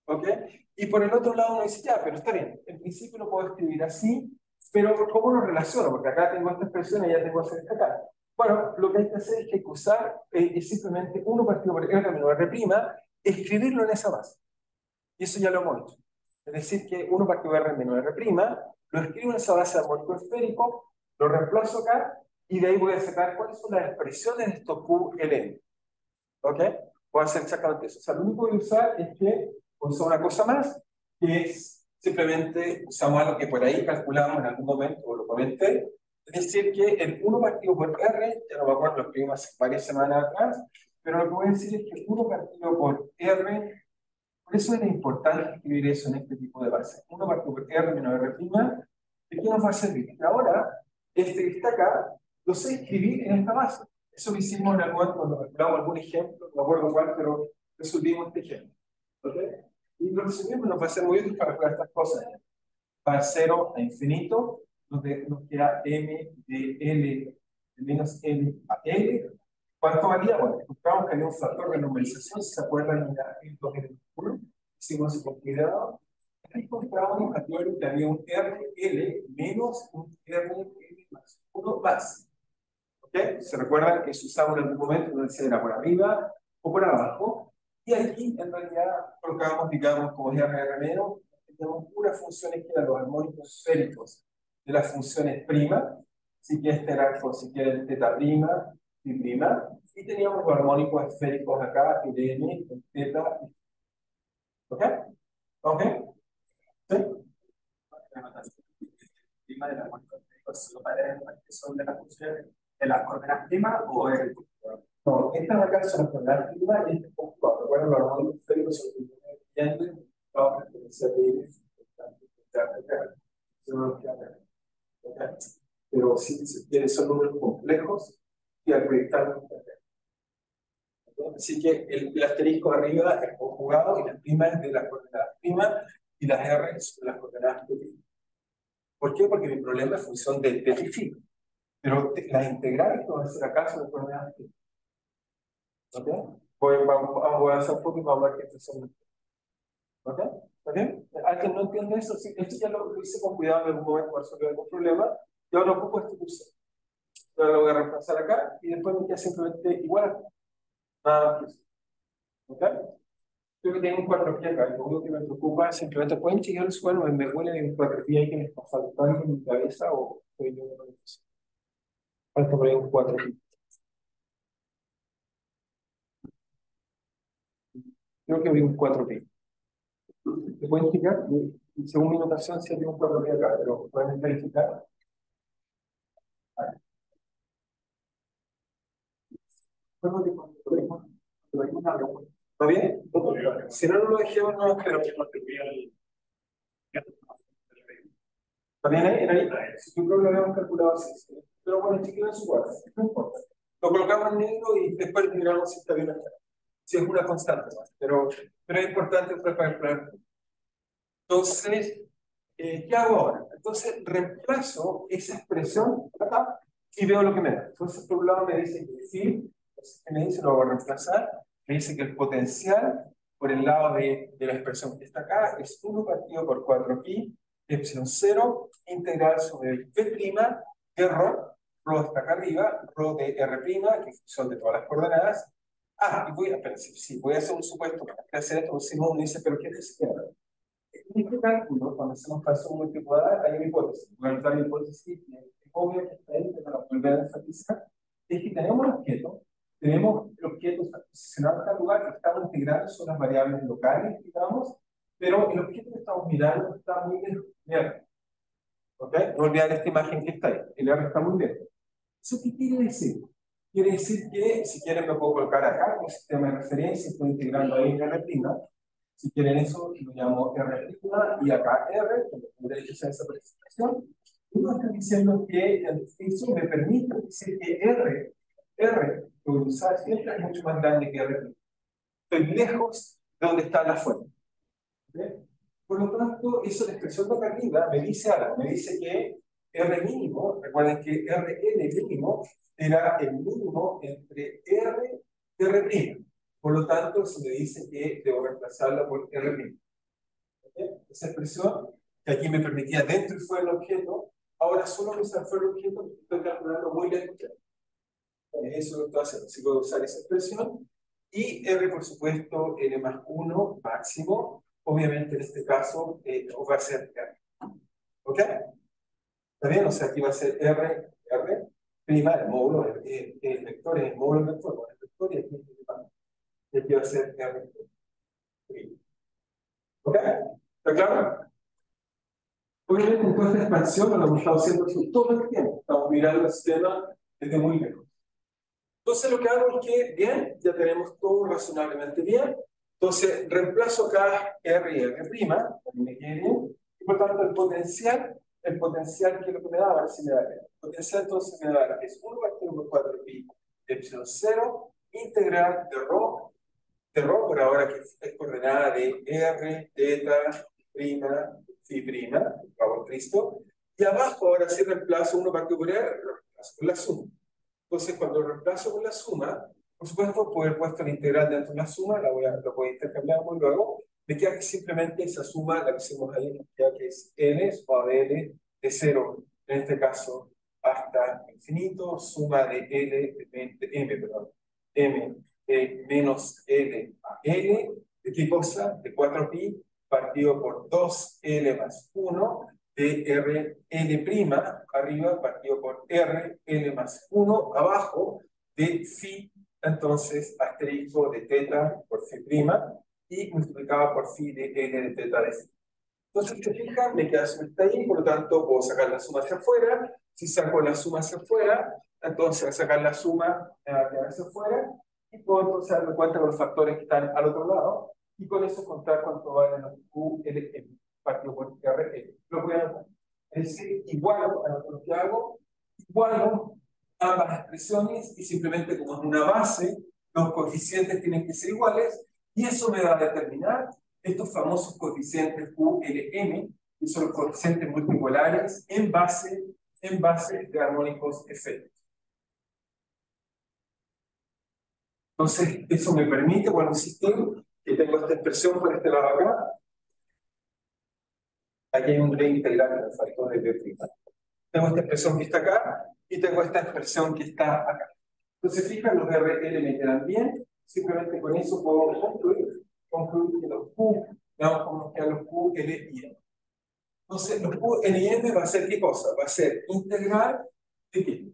¿ok? Y por el otro lado uno dice, ya, pero está bien, en principio lo puedo escribir así, pero ¿cómo lo relaciono? Porque acá tengo esta expresión y ya tengo esta acá. Bueno, lo que hay que hacer es que hay que usar es simplemente 1 partido por R menos R', escribirlo en esa base. Y eso ya lo hemos hecho. Es decir, que 1 partido por R menos R', lo escribo en esa base de armónico esférico, lo reemplazo acá, y de ahí voy a sacar cuáles son las expresiones de estos QLN. ¿Ok? Voy a hacer exactamente eso. O sea, lo único que voy a usar es que voy a usar una cosa más, que es simplemente usamos algo que por ahí calculamos en algún momento, o lo comenté. Es decir, que el 1 partido por R, ya no me acuerdo, lo escribimos hace varias semanas atrás, pero lo que voy a decir es que 1 partido por R Por eso era importante escribir eso en este tipo de bases. 1 partido por R menos R', ¿de qué nos va a servir? Ahora, este que está acá, lo sé escribir en esta base. Eso lo hicimos en algún momento cuando calculamos algún ejemplo, no me acuerdo cuál, pero resolvimos este ejemplo. ¿Ok? Y lo resolvimos, nos va a ser muy útil para calcular estas cosas. Va de 0 a infinito, donde nos queda m de L de menos L a L. ¿Cuánto valía? Bueno, encontramos que había un factor de normalización, si se acuerdan, en la 2L1, hicimos con cuidado. Encontrábamos a que había un RL menos un RL más 1 más. ¿Ok? ¿Se recuerdan que se usaba en algún momento? No sé si era por arriba o por abajo. Y aquí, en realidad, colocábamos, digamos, como RR menos, tenemos puras funciones que eran los armónicos esféricos de las funciones prima. Así que este era, por si quieren, teta prima y prima. Y teníamos los armónicos esféricos acá, el n, el teta. ¿Ok? ¿Ok? ¿Sí? Prima de la cuenta son de las funciones de las coordenadas prima o el. No, estas acá son las coordenadas prima y este es conjugado. Recuerden, los armónicos esféricos son los brillante, vamos a referencia de pero si quieres son números complejos y al proyectarlos. Así que el asterisco arriba es conjugado y las primas es de las coordenadas prima y las R son las coordenadas prima. ¿Por qué? Porque mi problema es función de phi. Pero las integrales que van a ser acá son las coordenadas prima. ¿Ok? Vamos a hacer un poco y vamos a ver qué esto son. ¿Ok? ¿Ok? ¿Alguien no entiende eso? Sí, esto ya lo hice con cuidado en algún momento para resolver algún problema. Yo ahora ocupo este curso. Ahora lo voy a reemplazar acá y después me queda simplemente igual. Nada más que eso. ¿Ok? Creo que tengo un 4 acá. Lo único que me preocupa es simplemente pueden chequear el suelo. Me huele de un 4 que me está faltando en mi cabeza o estoy yo no lo sé. Falta por ahí un 4. Creo que vi un 4 pi. ¿Se pueden checar? Según mi notación, sí hay un 4 pi acá, pero pueden verificar. ¿Está bien? Si no, no lo dejemos, no, pero. ¿Está bien ahí? Si tú lo habíamos calculado así. ¿Sí? Pero bueno, chequeo en su cuadro, no importa. Lo colocamos en negro y después miramos si está bien acá. Si es una constante, pero es importante para calcular. Entonces, ¿qué hago ahora? Entonces, reemplazo esa expresión acá y veo lo que me da. Entonces, por un lado me dice que sí, ¿qué me dice? Lo voy a reemplazar. Me dice que el potencial por el lado de la expresión que está acá es 1 partido por 4pi, epsilon 0, integral sobre P', de ρ está acá arriba, ρ de R', que son de todas las coordenadas. Y voy a, si voy a hacer un supuesto para hacer esto, si uno dice, pero ¿qué es eso? En este cálculo, cuando hacemos falso multiplicar, hay una hipótesis. La hipótesis es obvia que está ahí, pero la volver a enfatizar, es que tenemos el objeto posicionado en tal lugar que estamos integrando, son las variables locales, digamos, pero el objeto que estamos mirando está muy lejos. ¿Ok? No olvidar esta imagen que está ahí. El R está muy lejos. ¿Eso qué quiere decir? Quiere decir que, si quieren, me puedo colocar acá un sistema de referencia, estoy integrando ahí en R'. Si quieren eso, lo llamo R' y acá R, que me derecho a esa presentación. Y nos están diciendo que eso me permite decir que R que voy a usar siempre es mucho más grande que R'. Estoy lejos de donde está la fuente. ¿Okay? Por lo tanto, eso, la expresión de acá arriba me dice algo. Me dice que R mínimo, recuerden que RN mínimo era el mínimo entre R y R'. Por lo tanto, se me dice que debo reemplazarla por R'. ¿Okay? Esa expresión, que aquí me permitía dentro y fuera del objeto, ahora solo me sale fuera del objeto, estoy calculando muy lejos. Eso es lo que estoy haciendo. Si puedo usar esa expresión. Y R, por supuesto, N más 1 máximo. Obviamente, en este caso, va a ser R. ¿Ok? ¿Está bien? O sea, aquí va a ser R, prima, el módulo, el vector es el módulo del vector, el vector y aquí va a ser R prima. ¿Ok? ¿Está claro? Obviamente, en toda esta expansión lo hemos estado haciendo todo el tiempo. Estamos mirando el sistema desde muy lejos. Entonces, lo que hago es que, bien, ya tenemos todo razonablemente bien. Entonces, reemplazo acá R y R', me quede bien, y por tanto el potencial que es lo que me da, ahora sí me da el potencial entonces me da que es 1 partido por 4pi epsilon 0, integral de rho por ahora que es coordenada de R, teta, prima, phi prima, por favor Cristo, y abajo ahora sí reemplazo 1 partido por R, lo reemplazo con la suma. Entonces, cuando lo reemplazo con la suma, por supuesto, puedo haber puesto la integral dentro de la suma, lo voy a intercambiar muy luego. Me queda que simplemente esa suma, la que hicimos ahí, me queda que es n, o de n, de 0, en este caso, hasta infinito, suma de m, perdón, m menos l a l, ¿de qué cosa? De 4pi partido por 2l más 1, de R, L' arriba partido por R, L más 1 abajo de phi, entonces asterisco de teta por phi prima y multiplicado por phi de L de teta de phi. Entonces, si te fijas, me queda suma está ahí, por lo tanto puedo sacar la suma hacia afuera. Si saco la suma hacia afuera, entonces al sacar la suma me va a quedar hacia afuera y puedo entonces darme cuenta con los factores que están al otro lado y con eso contar cuánto valen los QLM partido por RL. Lo voy a anotar. Es decir, igualo a lo que hago, igualo ambas expresiones y simplemente como es una base, los coeficientes tienen que ser iguales y eso me va a determinar estos famosos coeficientes QLM, que son los coeficientes multipolares en base de armónicos efectos. Entonces, eso me permite, bueno, insistir, que tengo esta expresión por este lado acá. Aquí hay un D integral que me faltó de B'. Tengo esta expresión que está acá y tengo esta expresión que está acá. Entonces, fijan, los RL me quedan bien. Simplemente con eso puedo concluir que los Q, veamos cómo nos quedan los Q, L y M. Entonces, los Q, L y M va a ser ¿qué cosa? Va a ser integral de qué.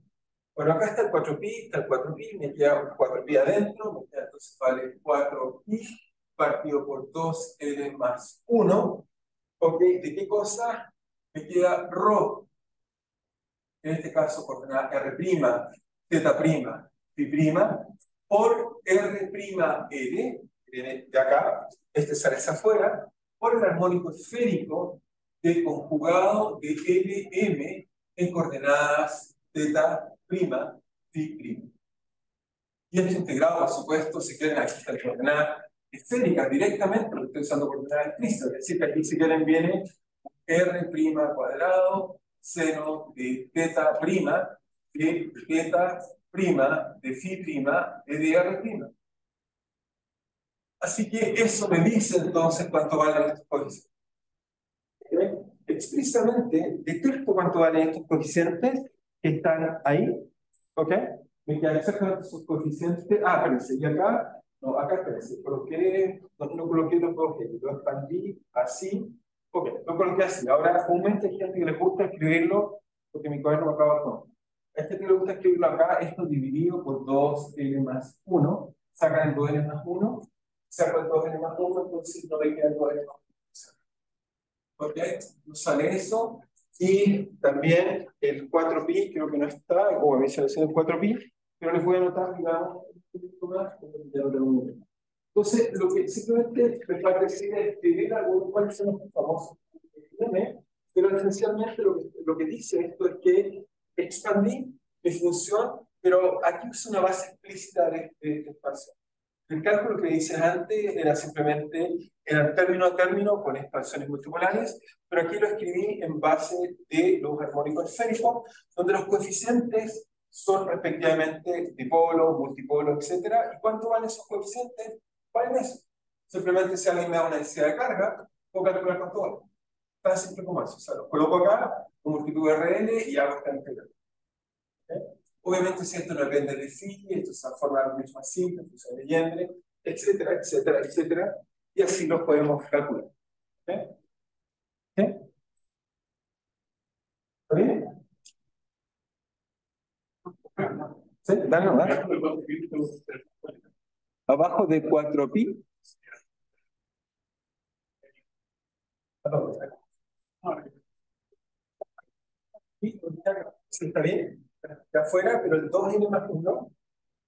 Bueno, acá está el 4pi, me queda un 4pi adentro, me queda entonces vale 4pi partido por 2L más 1. Ok, ¿de qué cosa? Me queda ρ, en este caso coordenada R', teta prima, phi prima, por R', L, que viene de acá, este sale hacia afuera, por el armónico esférico del conjugado de LM en coordenadas teta prima, phi prima. Y esto integrado, por supuesto, si quieren, aquí está la coordenada esférica directamente, porque estoy usando coordenadas explícitas, es decir, que aquí si quieren viene R' cuadrado, seno de teta prima, de teta prima, de phi prima, de R'. Así que eso me dice entonces cuánto valen estos coeficientes. Explícitamente detesto cuánto valen estos coeficientes que están ahí. ¿Ok? Me quedan exactamente sus coeficientes. Ah, espérense, y acá, no, acá espérense, coloqué, no coloqué los dos objetos, lo expandí así. Ok, lo coloqué así. Ahora, comúnmente hay gente que le gusta escribirlo, porque mi cuaderno acaba con. A este que le gusta escribirlo acá, esto dividido por 2L más 1, sacan el 2L más 1, saco el 2L más 1, entonces no me queda el 2L más 1. ¿Ok? Nos sale eso. Y también el 4pi, creo que no está, o a mí se el 4pi, pero les voy a anotar, digamos, un poquito más, ya lo tengo muy bien. Entonces, lo que simplemente me parece es escribir algunos cuáles son los famosos M, pero esencialmente lo que dice esto es que expandí mi función, pero aquí uso una base explícita de expansión. El cálculo que hice antes era simplemente, era término a término con expansiones multipolares, pero aquí lo escribí en base de los armónicos esféricos, donde los coeficientes son respectivamente dipolo, multipolo, etc. ¿Y cuánto valen esos coeficientes? Valen eso. Simplemente si alguien me da una densidad de carga, puedo calcular cuánto vale. Tan simple como eso. O sea, los coloco acá, lo multiplico RL y hago esta integral. ¿Okay? Obviamente, si esto no depende de phi, esto se forma mucho más simple, función de Legendre, etcétera, etcétera, etcétera, y así lo podemos calcular. ¿Okay? ¿Sí? ¿Está bien? ¿Sí? Dale nomás. Abajo de 4pi. Sí, está bien. Está afuera, pero el 2L más 1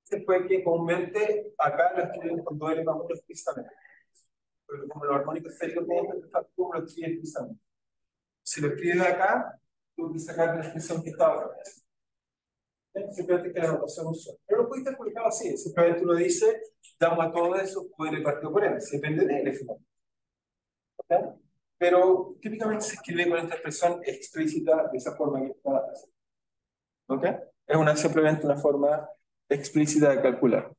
se fue que comúnmente acá lo escriben con 2L más 1 explícitamente. Porque como los armónicos esféricos tienen que estar, tú lo escribes cruzando. Si lo escribes acá, tú que sacar la expresión que estaba acá. Simplemente que la notación usual. Pero lo puedes estar publicado así, simplemente tú lo dices, damos a todo eso, poder partido por n, depende de él, ¿okay? Pero típicamente se escribe con esta expresión explícita de esa forma que está. ¿Ok? Es simplemente una forma explícita de calcular.